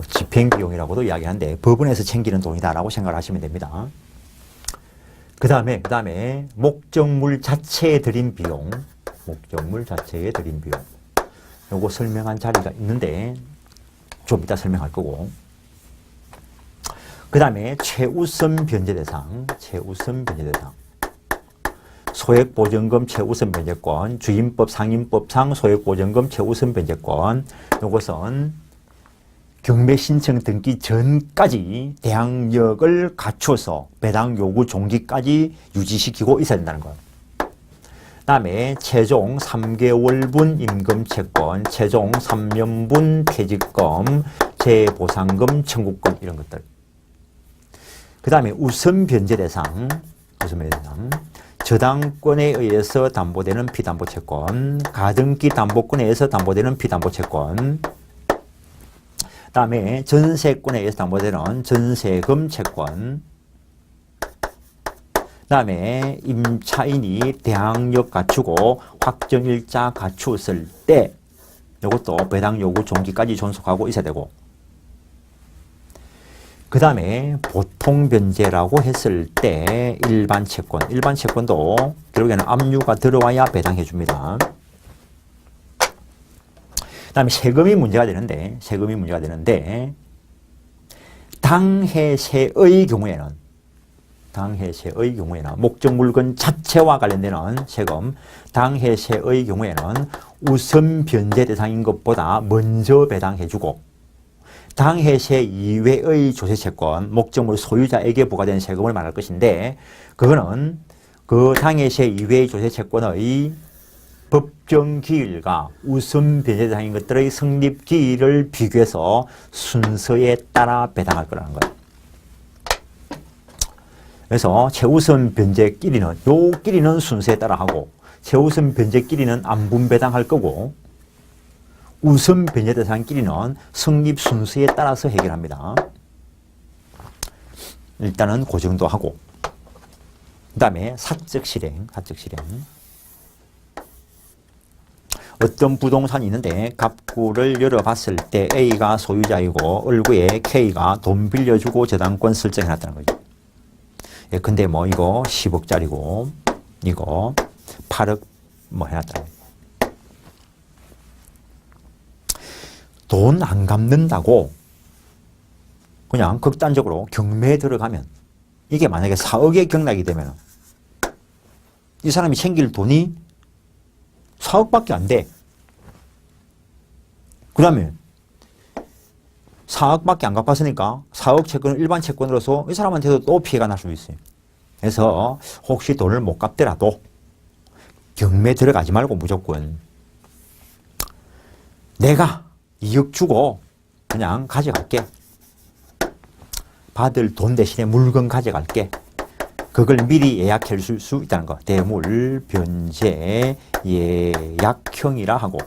집행 비용이라고도 이야기하는데 법원에서 챙기는 돈이다라고 생각을 하시면 됩니다. 그 다음에 목적물 자체에 들인 비용, 목적물 자체의 들인 비용. 요거 설명한 자리가 있는데 좀 이따 설명할 거고. 그 다음에 최우선 변제 대상, 최우선 변제 대상. 소액보전금 최우선 변제권, 주임법 상임법상 소액보전금 최우선 변제권. 요것은 경매 신청 등기 전까지 대항력을 갖춰서 배당 요구 종기까지 유지시키고 있어야 된다는 것. 다음에 최종 3개월분 임금채권, 최종 3년분 퇴직금, 재보상금, 청구권 이런 것들. 그 다음에 우선 변제 대상, 저당권에 의해서 담보되는 피담보채권, 가등기 담보권에 의해서 담보되는 피담보채권, 다음에 전세권에 의해서 담보되는 전세금 채권, 다음에 임차인이 대항력 갖추고 확정일자 갖추었을 때 이것도 배당 요구 종기까지 존속하고 있어야 되고, 그 다음에 보통 변제라고 했을 때 일반 채권, 일반 채권도 결국에는 압류가 들어와야 배당해 줍니다. 그 다음에 세금이 문제가 되는데, 당해세의 경우에는 목적 물건 자체와 관련되는 세금, 당해세의 경우에는 우선 변제 대상인 것보다 먼저 배당해주고, 당해세 이외의 조세채권, 목적물 소유자에게 부과된 세금을 말할 것인데, 그거는 그 당해세 이외의 조세채권의 법정기일과 우선 변제 대상인 것들의 성립기일을 비교해서 순서에 따라 배당할 거라는 거예요. 그래서 최우선 변제끼리는 요 끼리는 순서에 따라 하고, 최우선 변제끼리는 안분 배당할 거고, 우선 변제 대상끼리는 성립 순서에 따라서 해결합니다. 일단은 그 정도 하고, 그 다음에 사적 실행. 어떤 부동산이 있는데 갑구를 열어봤을 때 A가 소유자이고 얼구에 K가 돈 빌려주고 저당권 설정해놨다는 거죠. 예, 근데 뭐 이거 10억짜리고 이거 8억 뭐 해놨다. 돈 안 갚는다고 그냥 극단적으로 경매에 들어가면, 이게 만약에 4억에 경락이 되면 이 사람이 챙길 돈이 4억밖에 안 돼. 그 다음에 4억밖에 안 갚았으니까 4억 채권을 일반 채권으로서 이 사람한테도 또 피해가 날 수 있어요. 그래서 혹시 돈을 못 갚더라도 경매 들어가지 말고 무조건 내가 2억 주고 그냥 가져갈게. 받을 돈 대신에 물건 가져갈게. 그걸 미리 예약할 수 있다는 거. 대물 변제 예약형이라 하고.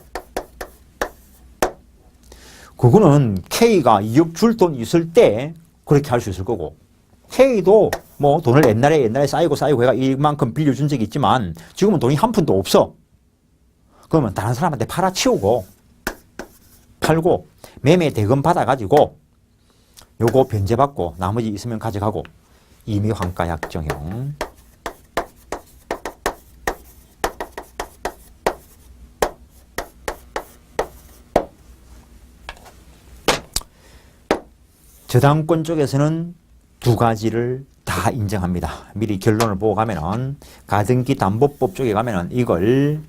그거는 K가 2억 줄 돈 있을 때 그렇게 할 수 있을 거고, K도 뭐 돈을 옛날에 쌓이고 해가 이만큼 빌려준 적이 있지만 지금은 돈이 한 푼도 없어. 그러면 다른 사람한테 팔고 매매 대금 받아가지고 요거 변제받고 나머지 있으면 가져가고, 임의환가 약정형. 저당권 쪽에서는 두 가지를 다 인정합니다. 미리 결론을 보고 가면은 가등기 담보법 쪽에 가면은 이걸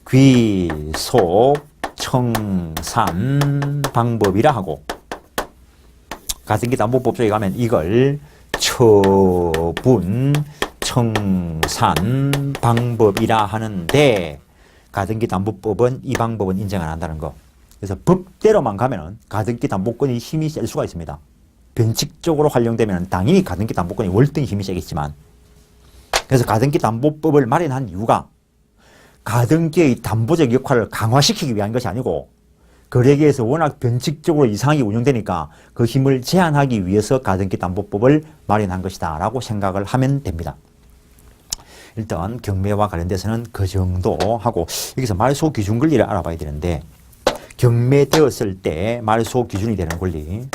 귀속 청산 방법이라 하고, 가등기 담보법 쪽에 가면 이걸 처분 청산 방법이라 하는데, 가등기 담보법은 이 방법은 인정 안 한다는 거. 그래서 법대로만 가면은 가등기 담보권이 힘이 셀 수가 있습니다. 변칙적으로 활용되면 당연히 가등기 담보권이 월등히 힘이 세겠지만, 그래서 가등기 담보법을 마련한 이유가 가등기의 담보적 역할을 강화시키기 위한 것이 아니고, 거래계에서 워낙 변칙적으로 이상하게 운영되니까 그 힘을 제한하기 위해서 가등기 담보법을 마련한 것이다 라고 생각을 하면 됩니다. 일단 경매와 관련돼서는 그 정도 하고, 여기서 말소 기준 권리를 알아봐야 되는데, 경매되었을 때 말소 기준이 되는 권리,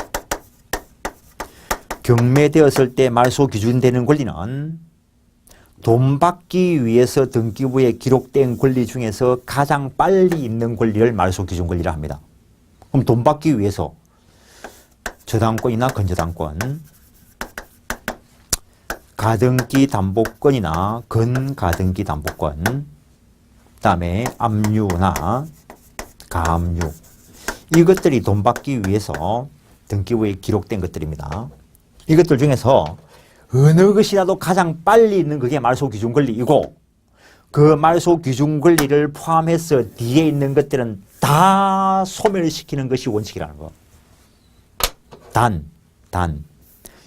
경매되었을 때 말소 기준 되는 권리는 돈 받기 위해서 등기부에 기록된 권리 중에서 가장 빨리 있는 권리를 말소 기준 권리라 합니다. 그럼 돈 받기 위해서 저당권이나 근저당권, 가등기 담보권이나 근가등기 담보권, 그다음에 압류나 가압류, 이것들이 돈 받기 위해서 등기부에 기록된 것들입니다. 이것들 중에서 어느 것이라도 가장 빨리 있는 그게 말소 기준 권리이고, 그 말소 기준 권리를 포함해서 뒤에 있는 것들은 다 소멸시키는 것이 원칙이라는 거. 단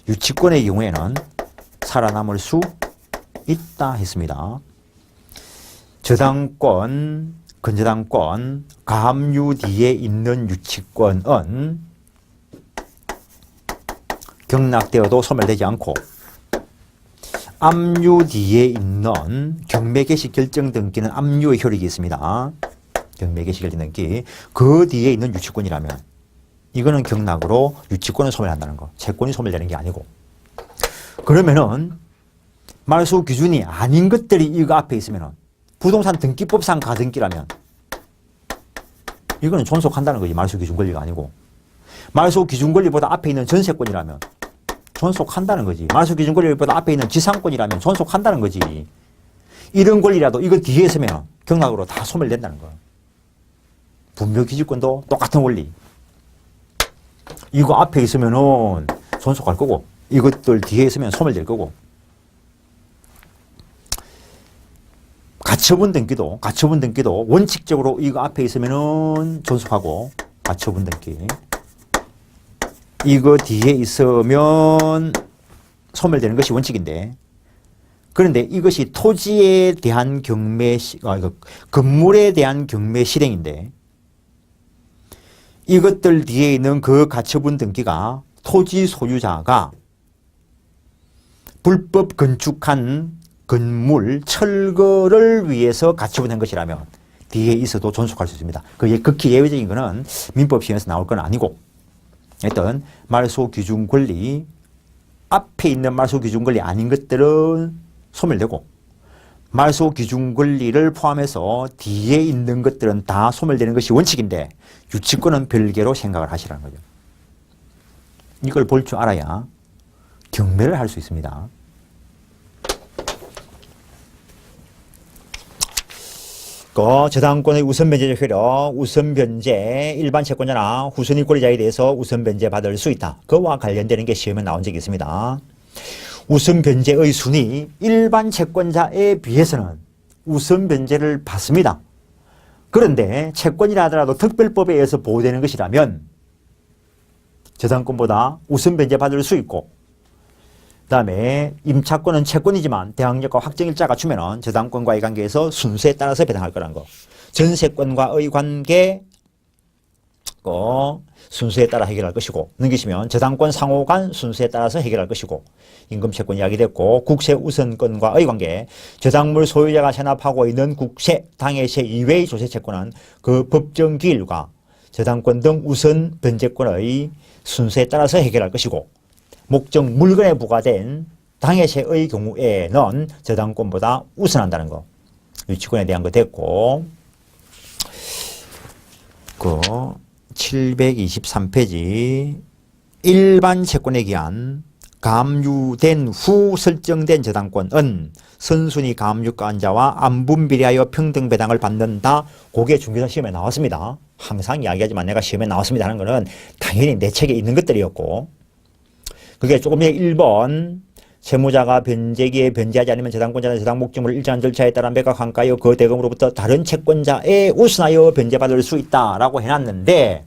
유치권의 경우에는 살아남을 수 있다 했습니다. 저당권, 근저당권, 가압류 뒤에 있는 유치권은 경락되어도 소멸되지 않고, 압류 뒤에 있는 경매개시 결정 등기는 압류의 효력이 있습니다. 경매개시 결정 등기. 그 뒤에 있는 유치권이라면 이거는 경락으로 유치권을 소멸한다는 거. 채권이 소멸되는 게 아니고. 그러면은 말소 기준이 아닌 것들이 이거 앞에 있으면은 부동산 등기법상 가등기라면 이거는 존속한다는 거지. 말소 기준 권리가 아니고. 말소 기준 권리보다 앞에 있는 전세권이라면 존속한다는 거지. 말소 기준 권리보다 앞에 있는 지상권이라면 존속한다는 거지. 이런 권리라도 이거 뒤에 있으면 경락으로 다 소멸된다는 거야. 분묘기지권도 똑같은 원리. 이거 앞에 있으면은 존속할 거고, 이것들 뒤에 있으면 소멸될 거고. 가처분 등기도 원칙적으로 이거 앞에 있으면은 존속하고, 가처분 등기. 이거 뒤에 있으면 소멸되는 것이 원칙인데, 그런데 이것이 토지에 대한 건물에 대한 경매 실행인데, 이것들 뒤에 있는 그 가처분 등기가 토지 소유자가 불법 건축한 건물 철거를 위해서 가처분한 것이라면 뒤에 있어도 존속할 수 있습니다. 그게 극히 예외적인 거는 민법 시험에서 나올 건 아니고, 하여튼 말소 기준 권리, 앞에 있는 말소 기준 권리 아닌 것들은 소멸되고, 말소 기준 권리를 포함해서 뒤에 있는 것들은 다 소멸되는 것이 원칙인데, 유치권은 별개로 생각을 하시라는 거죠. 이걸 볼 줄 알아야 경매를 할 수 있습니다. 저당권의 우선변제적 효력, 우선변제, 일반 채권자나 후순위 권리자에 대해서 우선변제 받을 수 있다. 그와 관련되는 게 시험에 나온 적이 있습니다. 우선변제의 순위, 일반 채권자에 비해서는 우선변제를 받습니다. 그런데 채권이라 하더라도 특별법에 의해서 보호되는 것이라면 저당권보다 우선변제 받을 수 있고, 그 다음에 임차권은 채권이지만 대항력과 확정일자가 주면은 저당권과의 관계에서 순서에 따라서 배당할 거라는 거. 전세권과의 관계 순서에 따라 해결할 것이고, 넘기시면 저당권 상호간 순서에 따라서 해결할 것이고, 임금채권 이야기 됐고, 국세 우선권과의 관계, 저당물 소유자가 체납하고 있는 국세, 당해세 이외의 조세채권은 그 법정 기일과 저당권 등 우선 변제권의 순서에 따라서 해결할 것이고, 목적 물건에 부과된 당해세의 경우에는 저당권보다 우선한다는 거. 유치권에 대한 거 됐고, 723페이지 일반 채권에 기한 가압류된 후 설정된 저당권은 선순위 가압류가자와 안분비례하여 평등 배당을 받는다. 그게 중개사 시험에 나왔습니다. 항상 이야기하지만 내가 시험에 나왔습니다 하는 거는 당연히 내 책에 있는 것들이었고, 그게 조금 전에 1번 채무자가 변제기에 변제하지 않으면 저당권자는 저당 목적물을 일정한 절차에 따라 매각한가요? 그 대금으로부터 다른 채권자에 우선하여 변제받을 수 있다라고 해놨는데,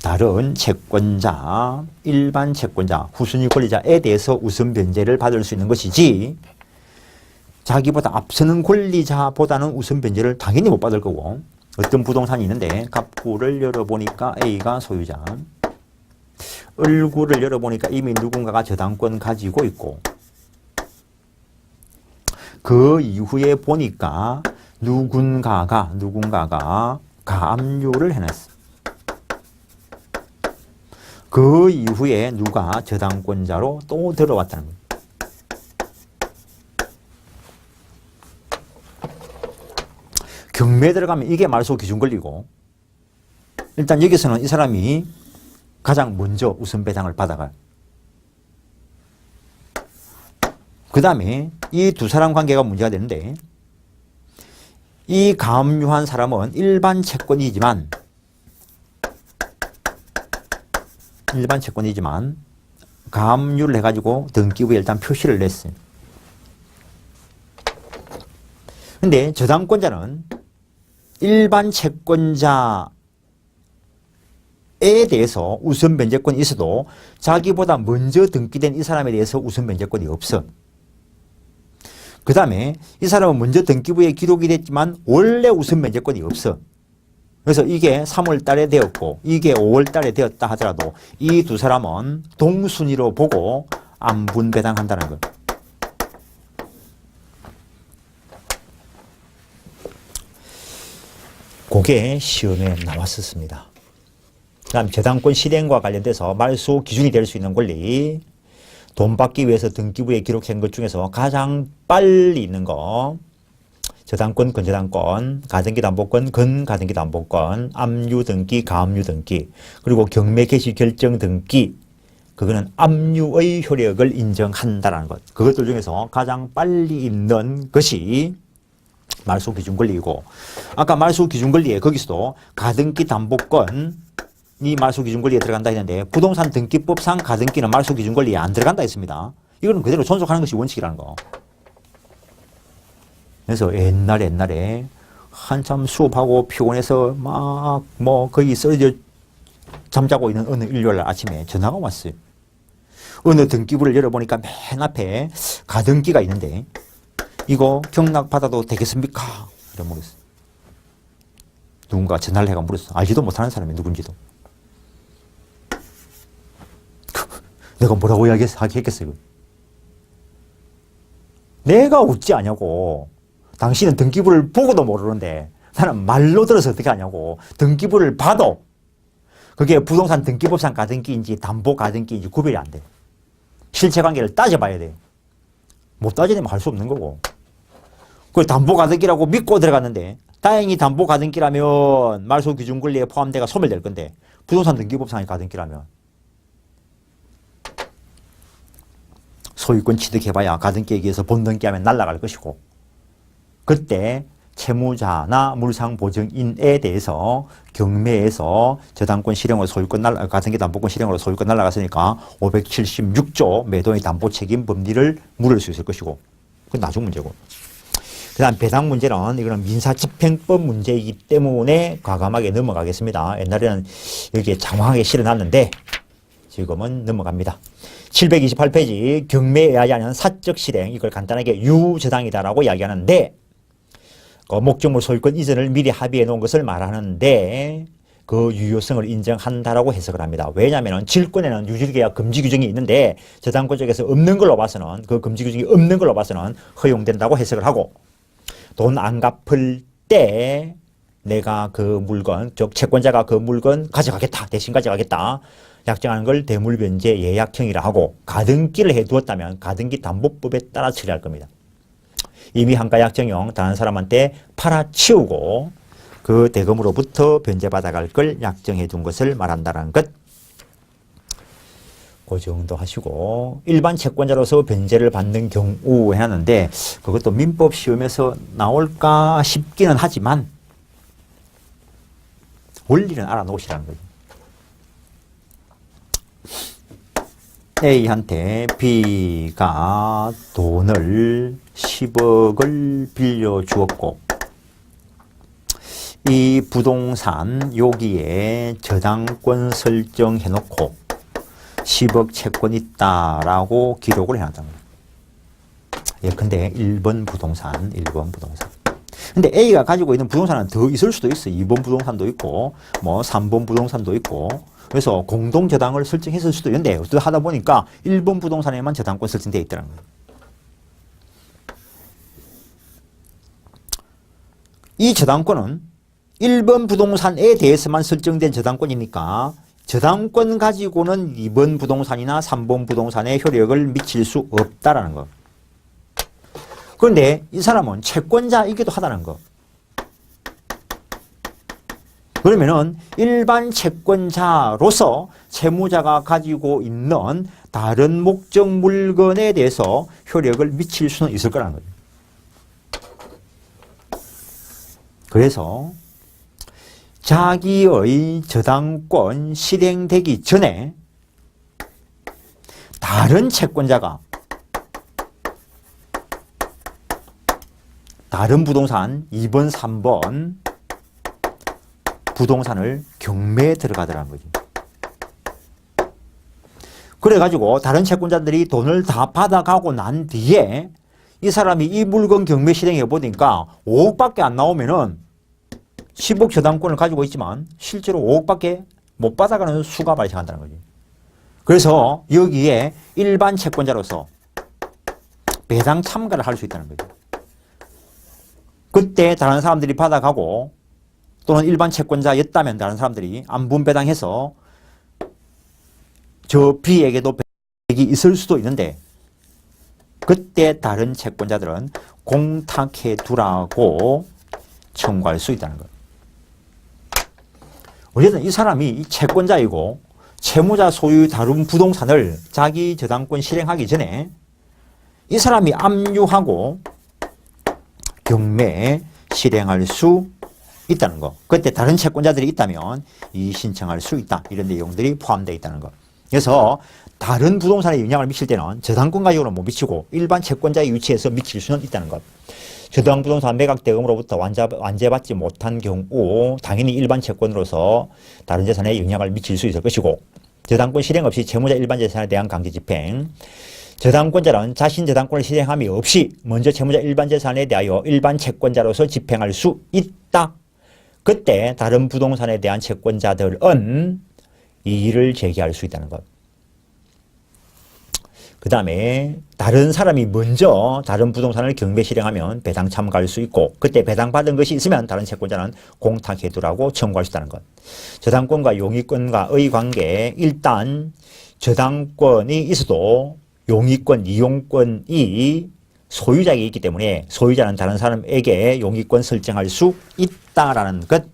다른 채권자, 일반 채권자, 후순위 권리자에 대해서 우선 변제를 받을 수 있는 것이지, 자기보다 앞서는 권리자보다는 우선 변제를 당연히 못 받을 거고, 어떤 부동산이 있는데 갑구를 열어보니까 A가 소유자, 을구를 열어보니까 이미 누군가가 저당권 가지고 있고, 그 이후에 보니까 누군가가 가압류를 해놨어. 그 이후에 누가 저당권자로 또 들어왔다는 거예요. 경매에 들어가면 이게 말소 기준 권리고, 일단 여기서는 이 사람이 가장 먼저 우선 배당을 받아가요. 그 다음에 이 두 사람 관계가 문제가 되는데, 이 가압류한 사람은 일반 채권이지만 가압류를 해가지고 등기부에 일단 표시를 냈어요. 근데 저당권자는 일반 채권자에 대해서 우선 변제권이 있어도 자기보다 먼저 등기된 이 사람에 대해서 우선 변제권이 없어. 그 다음에 이 사람은 먼저 등기부에 기록이 됐지만 원래 우선 변제권이 없어. 그래서 이게 3월 달에 되었고 이게 5월 달에 되었다 하더라도 이 두 사람은 동순위로 보고 안분 배당한다는 것. 그게 시험에 나왔었습니다. 그 다음 저당권 실행과 관련돼서 말소 기준이 될 수 있는 권리, 돈 받기 위해서 등기부에 기록한 것 중에서 가장 빨리 있는 거, 저당권, 근저당권, 가등기 담보권, 근가등기 담보권, 압류 등기, 가압류 등기, 그리고 경매 개시 결정 등기, 그거는 압류의 효력을 인정한다는 것. 그것들 중에서 가장 빨리 있는 것이 말소 기준 권리이고, 아까 말소 기준 권리에 거기서도 가등기 담보권, 이 말소 기준 권리에 들어간다 했는데 부동산 등기법상 가등기는 말소 기준 권리에 안 들어간다 했습니다. 이거는 그대로 존속하는 것이 원칙이라는 거. 그래서 옛날에 한참 수업하고 피곤해서 막 거의 쓰러져 잠자고 있는 어느 일요일 아침에 전화가 왔어요. 어느 등기부를 열어보니까 맨 앞에 가등기가 있는데 이거 경락받아도 되겠습니까? 이런 물었어요. 누군가 전화를 해가 물었어. 알지도 못하는 사람이 누군지도. 내가 뭐라고 이야기했겠어요? 내가 어찌 아냐고. 당신은 등기부를 보고도 모르는데 나는 말로 들어서 어떻게 하냐고. 등기부를 봐도 그게 부동산 등기법상 가등기인지 담보 가등기인지 구별이 안 돼. 실체관계를 따져봐야 돼. 못 따지면 할 수 없는 거고. 그 담보 가등기라고 믿고 들어갔는데 다행히 담보 가등기라면 말소 기준 권리에 포함돼가 소멸될 건데 부동산 등기법상의 가등기라면 소유권 취득해봐야 가등기에 의해서 본등기하면 날아갈 것이고, 그때 채무자나 물상보증인에 대해서 경매에서 저당권 실행으로 소유권 가등기 담보권 실행으로 소유권 날아갔으니까 576조 매도의 담보책임 법리를 물을 수 있을 것이고, 그건 나중 문제고. 그 다음 배당 문제는 이거는 민사집행법 문제이기 때문에 과감하게 넘어가겠습니다. 옛날에는 여기에 장황하게 실어놨는데 지금은 넘어갑니다. 728페이지 경매에 의하는 사적 실행, 이걸 간단하게 유저당이다라고 이야기하는데 목적물 소유권 이전을 미리 합의해 놓은 것을 말하는데 그 유효성을 인정한다라고 해석을 합니다. 왜냐하면 질권에는 유질계약 금지 규정이 있는데 저당권 쪽에서 없는 걸로 봐서는, 그 금지 규정이 없는 걸로 봐서는 허용된다고 해석을 하고, 돈 안 갚을 때 내가 그 물건, 즉 채권자가 그 물건 가져가겠다, 대신 가져가겠다 약정하는 걸 대물변제 예약형이라 하고, 가등기를 해두었다면 가등기 담보법에 따라 처리할 겁니다. 이미 한가 약정형 다른 사람한테 팔아치우고 그 대금으로부터 변제받아갈 걸 약정해 둔 것을 말한다는 것. 그 정도 하시고, 일반 채권자로서 변제를 받는 경우에 하는데 그것도 민법 시험에서 나올까 싶기는 하지만 원리는 알아놓으시라는 거죠. A한테 B가 돈을 10억을 빌려주었고 이 부동산 여기에 저당권 설정해놓고 10억 채권 있다라고 기록을 해놨답니다. 예컨대 1번 부동산. 근데 A가 가지고 있는 부동산은 더 있을 수도 있어요. 2번 부동산도 있고 3번 부동산도 있고, 그래서 공동 저당을 설정했을 수도 있는데 어떻게 하다 보니까 1번 부동산에만 저당권 설정되어 있더라는 거예요. 이 저당권은 1번 부동산에 대해서만 설정된 저당권이니까 저당권 가지고는 2번 부동산이나 3번 부동산에 효력을 미칠 수 없다라는 거. 그런데 이 사람은 채권자이기도 하다는 거. 그러면은 일반 채권자로서 채무자가 가지고 있는 다른 목적 물건에 대해서 효력을 미칠 수는 있을 거라는 거죠. 그래서 자기의 저당권 실행되기 전에 다른 채권자가 다른 부동산 2번, 3번 부동산을 경매에 들어가더라는 거지. 그래가지고 다른 채권자들이 돈을 다 받아가고 난 뒤에 이 사람이 이 물건 경매 실행해 보니까 5억밖에 안 나오면은 10억 저당권을 가지고 있지만 실제로 5억밖에 못 받아가는 수가 발생한다는 거지. 그래서 여기에 일반 채권자로서 배당 참가를 할 수 있다는 거죠. 그때 다른 사람들이 받아가고 또는 일반 채권자였다면 다른 사람들이 안분 배당해서 저 B에게도 배당이 있을 수도 있는데 그때 다른 채권자들은 공탁해 두라고 청구할 수 있다는 거예요. 어쨌든 이 사람이 이 채권자이고 채무자 소유 다른 부동산을 자기 저당권 실행하기 전에 이 사람이 압류하고 경매에 실행할 수 있다는 거. 그때 다른 채권자들이 있다면 이 신청할 수 있다. 이런 내용들이 포함되어 있다는 거. 그래서 다른 부동산에 영향을 미칠 때는 저당권 가지고는 못 미치고 일반 채권자의 위치에서 미칠 수는 있다는 것. 저당 부동산 매각 대금으로부터 완제받지 못한 경우 당연히 일반 채권으로서 다른 재산에 영향을 미칠 수 있을 것이고 저당권 실행 없이 채무자 일반 재산에 대한 강제 집행 저당권자는 자신 저당권을 실행함이 없이 먼저 채무자 일반 재산에 대하여 일반 채권자로서 집행할 수 있다. 그때 다른 부동산에 대한 채권자들은 이의를 제기할 수 있다는 것. 그 다음에 다른 사람이 먼저 다른 부동산을 경매 실행하면 배당 참가할 수 있고 그때 배당받은 것이 있으면 다른 채권자는 공탁해두라고 청구할 수 있다는 것. 저당권과 용의권과의 관계에 일단 저당권이 있어도 용의권, 이용권이 소유자에게 있기 때문에 소유자는 다른 사람에게 용의권 설정할 수 있다라는 것.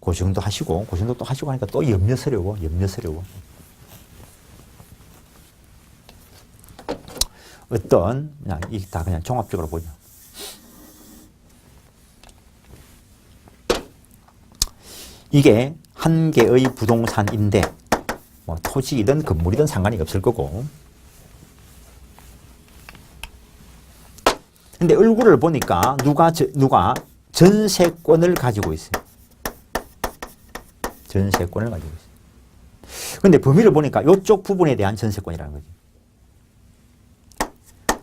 그 정도 하시고 그 정도 또 하시고 하니까 또 염려스러워. 어떤 그냥 다 그냥 종합적으로 보죠. 이게 한 개의 부동산인데 뭐 토지이든 건물이든 상관이 없을 거고 근데 얼굴을 보니까 누가 전세권을 가지고 있어요. 전세권을 가지고 있어요. 근데 범위를 보니까 이쪽 부분에 대한 전세권이라는 거지.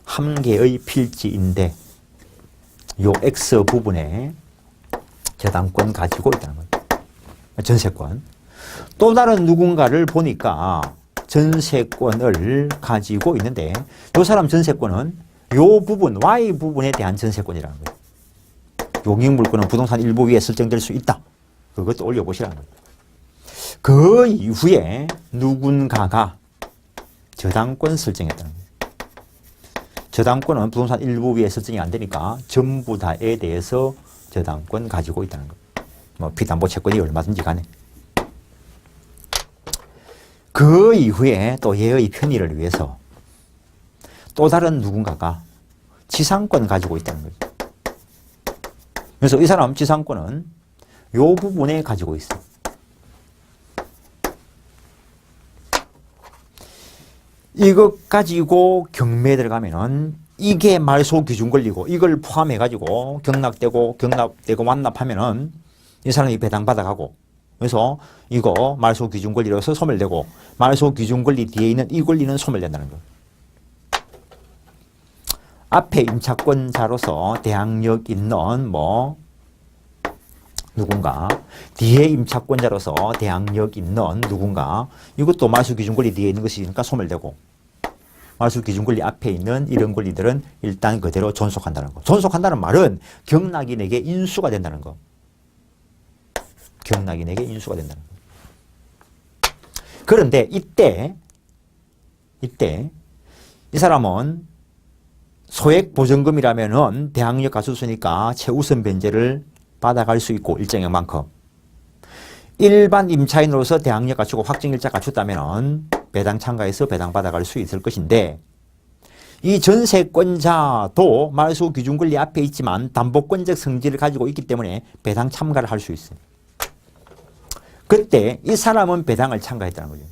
한 개의 필지인데 요 X 부분에 저당권 가지고 있다는 거죠. 전세권. 또 다른 누군가를 보니까 전세권을 가지고 있는데 이 사람 전세권은 요 부분, Y 부분에 대한 전세권이라는 거예요. 용익물권은 부동산 일부 위에 설정될 수 있다. 그것도 올려보시라는 거예요. 그 이후에 누군가가 저당권 설정했다는 거예요. 저당권은 부동산 일부 위에 설정이 안 되니까 전부 다에 대해서 저당권 가지고 있다는 거예요. 뭐 피담보 채권이 얼마든지 간에. 그 이후에 또 얘의 편의를 위해서 또 다른 누군가가 지상권 가지고 있다는 거죠. 그래서 이 사람 지상권은 요 부분에 가지고 있어요. 이것 가지고 경매에 들어가면은 이게 말소 기준 권리고 이걸 포함해가지고 경락되고 완납하면은 이 사람이 배당받아가고 그래서 이거 말소 기준 권리로서 소멸되고 말소 기준 권리 뒤에 있는 이 권리는 소멸된다는 거예요. 앞에 임차권자로서 대항력 있는 뭐 누군가 뒤에 임차권자로서 대항력 있는 누군가 이것도 말소 기준 권리 뒤에 있는 것이니까 소멸되고 말소 기준 권리 앞에 있는 이런 권리들은 일단 그대로 존속한다는 거. 존속한다는 말은 경락인에게 인수가 된다는 거. 경락인에게 인수가 된다는 거. 그런데 이때 이 사람은 소액 보전금이라면은 대항력 가수수니까 최우선 변제를 받아갈 수 있고 일정액만큼 일반 임차인으로서 대항력 갖추고 확정일자 갖췄다면은 배당 참가해서 배당 받아갈 수 있을 것인데 이 전세권자도 말소 기준 권리 앞에 있지만 담보권적 성질을 가지고 있기 때문에 배당 참가를 할 수 있어요. 그때 이 사람은 배당을 참가했다는 거죠.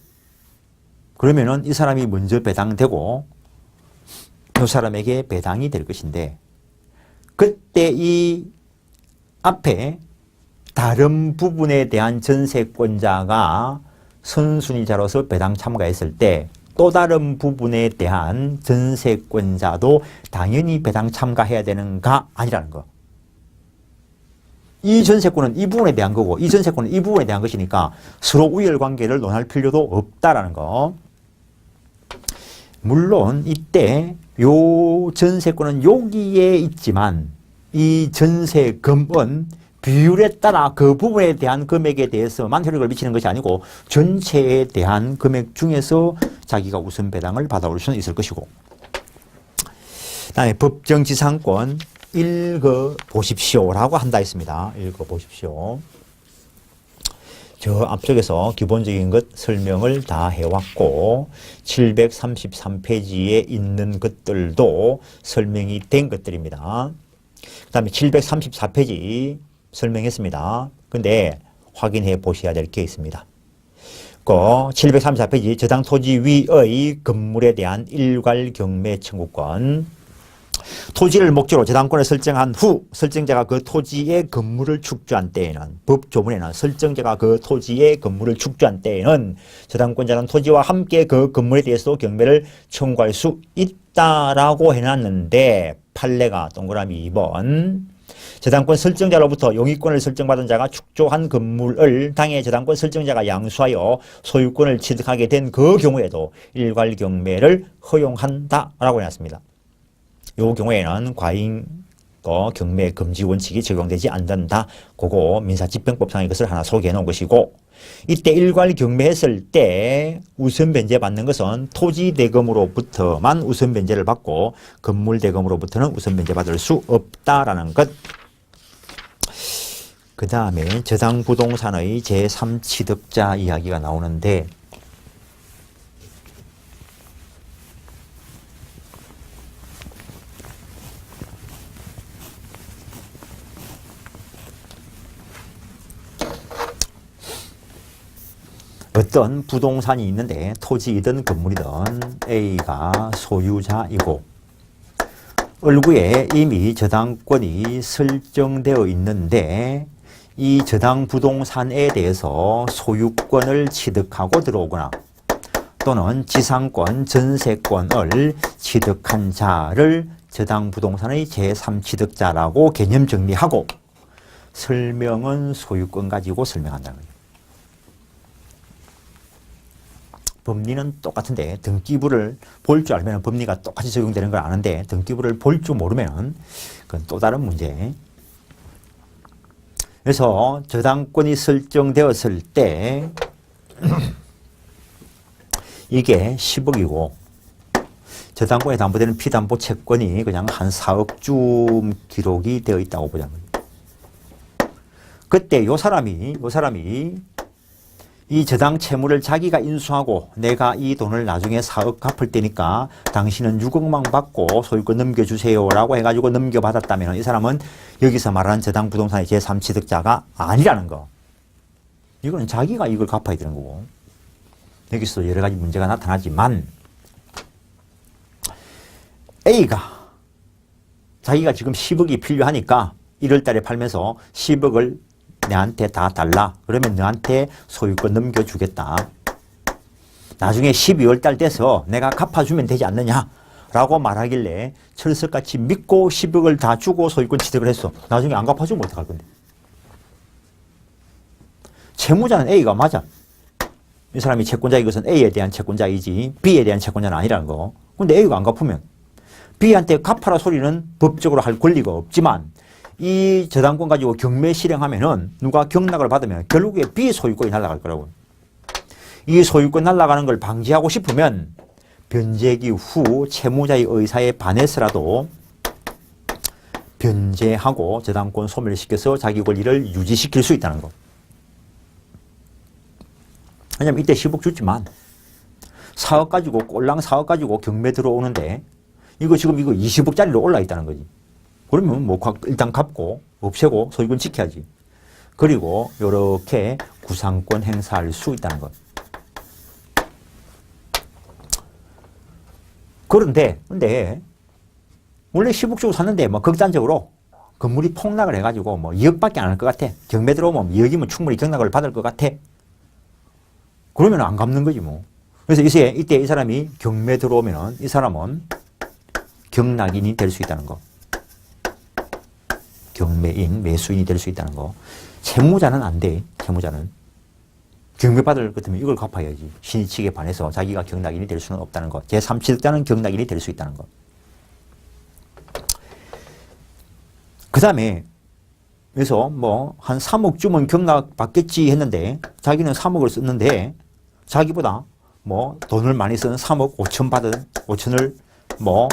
그러면은 이 사람이 먼저 배당되고 이 사람에게 배당이 될 것인데 그때 이 앞에 다른 부분에 대한 전세권자가 선순위자로서 배당 참가했을 때 또 다른 부분에 대한 전세권자도 당연히 배당 참가해야 되는가 아니라는 거. 이 전세권은 이 부분에 대한 거고 이 전세권은 이 부분에 대한 것이니까 서로 우열관계를 논할 필요도 없다라는 거. 물론 이때 요 전세권은 여기에 있지만 이 전세금은 비율에 따라 그 부분에 대한 금액에 대해서만 효력을 미치는 것이 아니고 전체에 대한 금액 중에서 자기가 우선 배당을 받아올 수는 있을 것이고 그다음에 법정지상권 읽어보십시오라고 한다 했습니다. 읽어보십시오. 저 앞쪽에서 기본적인 것 설명을 다 해왔고 733페이지에 있는 것들도 설명이 된 것들입니다. 그 다음에 734페이지 설명했습니다. 근데 확인해 보셔야 될 게 있습니다. 그 734페이지 저당 토지 위의 건물에 대한 일괄 경매 청구권 토지를 목적으로 저당권을 설정한 후 설정자가 그 토지의 건물을 축조한 때에는 법조문에는 설정자가 그 토지의 건물을 축조한 때에는 저당권자는 토지와 함께 그 건물에 대해서도 경매를 청구할 수 있다라고 해놨는데 판례가 동그라미 2번 저당권 설정자로부터 용의권을 설정받은 자가 축조한 건물을 당해 저당권 설정자가 양수하여 소유권을 취득하게 된 그 경우에도 일괄 경매를 허용한다라고 해놨습니다. 이 경우에는 과잉 경매 금지 원칙이 적용되지 않는다. 그거 민사집행법상의 것을 하나 소개해 놓은 것이고 이때 일괄 경매했을 때 우선 변제 받는 것은 토지 대금으로부터만 우선 변제를 받고 건물 대금으로부터는 우선 변제 받을 수 없다라는 것. 그 다음에 저당 부동산의 제3취득자 이야기가 나오는데 어떤 부동산이 있는데 토지이든 건물이든 A가 소유자이고 얼구에 이미 저당권이 설정되어 있는데 이 저당 부동산에 대해서 소유권을 취득하고 들어오거나 또는 지상권, 전세권을 취득한 자를 저당 부동산의 제3취득자라고 개념 정리하고 설명은 소유권 가지고 설명한다는 거예요. 법리는 똑같은데 등기부를 볼 줄 알면 법리가 똑같이 적용되는 걸 아는데 등기부를 볼 줄 모르면 그건 또 다른 문제. 그래서 저당권이 설정되었을 때 이게 10억이고 저당권에 담보되는 피담보 채권이 그냥 한 4억쯤 기록이 되어 있다고 보자는 거예요. 그때 요 사람이 이 저당 채무를 자기가 인수하고 내가 이 돈을 나중에 4억 갚을 때니까 당신은 6억만 받고 소유권 넘겨주세요라고 해가지고 넘겨받았다면 이 사람은 여기서 말하는 저당 부동산의 제3취득자가 아니라는 거. 이거는 자기가 이걸 갚아야 되는 거고. 여기서 여러 가지 문제가 나타나지만 A가 자기가 지금 10억이 필요하니까 1월 달에 팔면서 10억을 내한테 다 달라. 그러면 너한테 소유권 넘겨주겠다. 나중에 12월 달 돼서 내가 갚아주면 되지 않느냐 라고 말하길래 철석같이 믿고 10억을 다 주고 소유권 취득을 했어. 나중에 안 갚아주면 어떡할 건데. 채무자는 A가 맞아. 이 사람이 채권자인 것은 A에 대한 채권자이지 B에 대한 채권자는 아니라는 거. 근데 A가 안 갚으면 B한테 갚아라 소리는 법적으로 할 권리가 없지만 이 저당권 가지고 경매 실행하면은 누가 경락을 받으면 결국에 B 소유권이 날아갈 거라고. 이 소유권 날아가는 걸 방지하고 싶으면 변제기 후 채무자의 의사에 반해서라도 변제하고 저당권 소멸시켜서 자기 권리를 유지시킬 수 있다는 거. 왜냐면 이때 10억 줬지만 4억 가지고 꼴랑 4억 가지고 경매 들어오는데 이거 지금 이거 20억짜리로 올라 있다는 거지. 그러면 뭐 일단 갚고 없애고 소유권 지켜야지. 그리고 이렇게 구상권 행사할 수 있다는 것. 그런데 원래 10억 주고 샀는데 뭐 극단적으로 건물이 폭락을 해가지고 뭐 2억밖에 안 할 것 같아. 경매 들어오면 2억이면 충분히 경락을 받을 것 같아. 그러면 안 갚는 거지 뭐. 그래서 이때 이 사람이 경매 들어오면은 이 사람은 경락인이 될 수 있다는 거. 경매인, 매수인이 될 수 있다는 거. 채무자는 안 돼. 채무자는. 경매받을 것 같으면 이걸 갚아야지. 신의 측에 반해서 자기가 경락인이 될 수는 없다는 것. 제3취득자는 경락인이 될 수 있다는 것. 그 다음에 그래서 뭐 한 3억 주면 경락 받겠지 했는데 자기는 3억을 썼는데 자기보다 뭐 돈을 많이 쓴 3억 5천을 뭐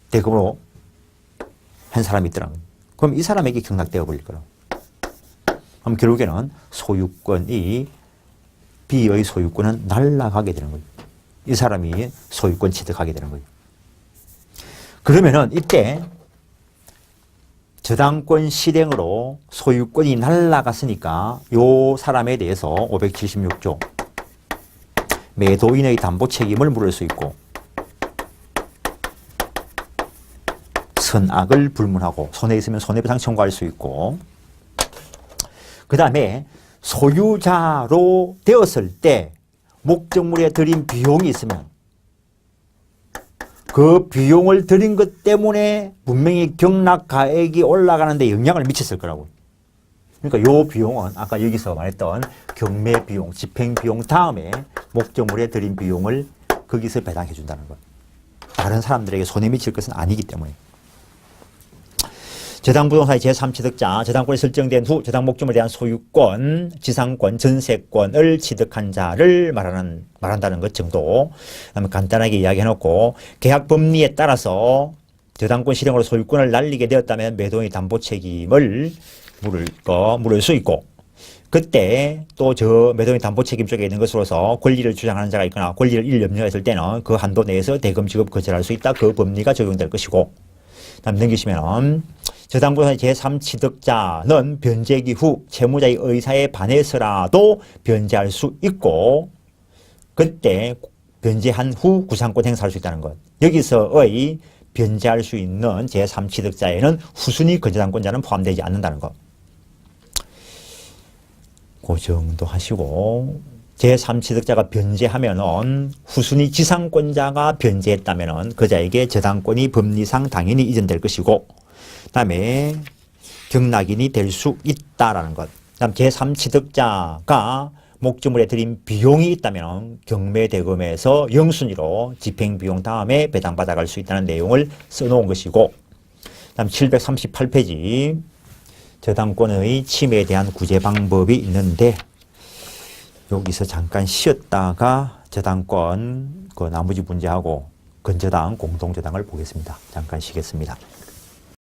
대금으로 한 사람이 있더라고요. 그럼 이 사람에게 경락되어 버릴 거라고. 그럼 결국에는 소유권이 B의 소유권은 날아가게 되는 거예요. 이 사람이 소유권 취득하게 되는 거예요. 그러면은 이때 저당권 실행으로 소유권이 날아갔으니까 요 사람에 대해서 576조 매도인의 담보 책임을 물을 수 있고 선악을 불문하고 손해 있으면 손해배상 청구할 수 있고 그 다음에 소유자로 되었을 때 목적물에 들인 비용이 있으면 그 비용을 들인 것 때문에 분명히 경락가액이 올라가는데 영향을 미쳤을 거라고. 그러니까 요 비용은 아까 여기서 말했던 경매 비용, 집행 비용 다음에 목적물에 들인 비용을 거기서 배당해 준다는 것. 다른 사람들에게 손해 미칠 것은 아니기 때문에. 저당부동산의 제3취득자, 저당권이 설정된 후 저당 목적물에 대한 소유권, 지상권, 전세권을 취득한 자를 말한다는 것 정도. 그다음에 간단하게 이야기해놓고 계약 법리에 따라서 저당권 실행으로 소유권을 날리게 되었다면 매도인의 담보 책임을 물을 수 있고 그때 또 저 매도인 담보 책임 쪽에 있는 것으로서 권리를 주장하는 자가 있거나 권리를 잃을 염려가 있을 때는 그 한도 내에서 대금 지급 거절할 수 있다. 그 법리가 적용될 것이고 다음 넘기시면 저당부동산의 제3취득자는 변제기 후 채무자의 의사에 반해서라도 변제할 수 있고 그때 변제한 후 구상권 행사할 수 있다는 것. 여기서의 변제할 수 있는 제3취득자에는 후순위 건저당권자는 포함되지 않는다는 것. 그 정도 하시고 제3취득자가 변제하면은 후순위 지상권자가 변제했다면은 그자에게 저당권이 법리상 당연히 이전될 것이고 그다음에 경락인이 될 수 있다라는 것. 그다음 제3취득자가 목적물에 들인 비용이 있다면 경매대금에서 영순위로 집행비용 다음에 배당받아갈 수 있다는 내용을 써놓은 것이고 그다음 738페이지 저당권의 침해에 대한 구제 방법이 있는데 여기서 잠깐 쉬었다가 저당권 그 나머지 문제하고 건저당 공동저당을 보겠습니다. 잠깐 쉬겠습니다.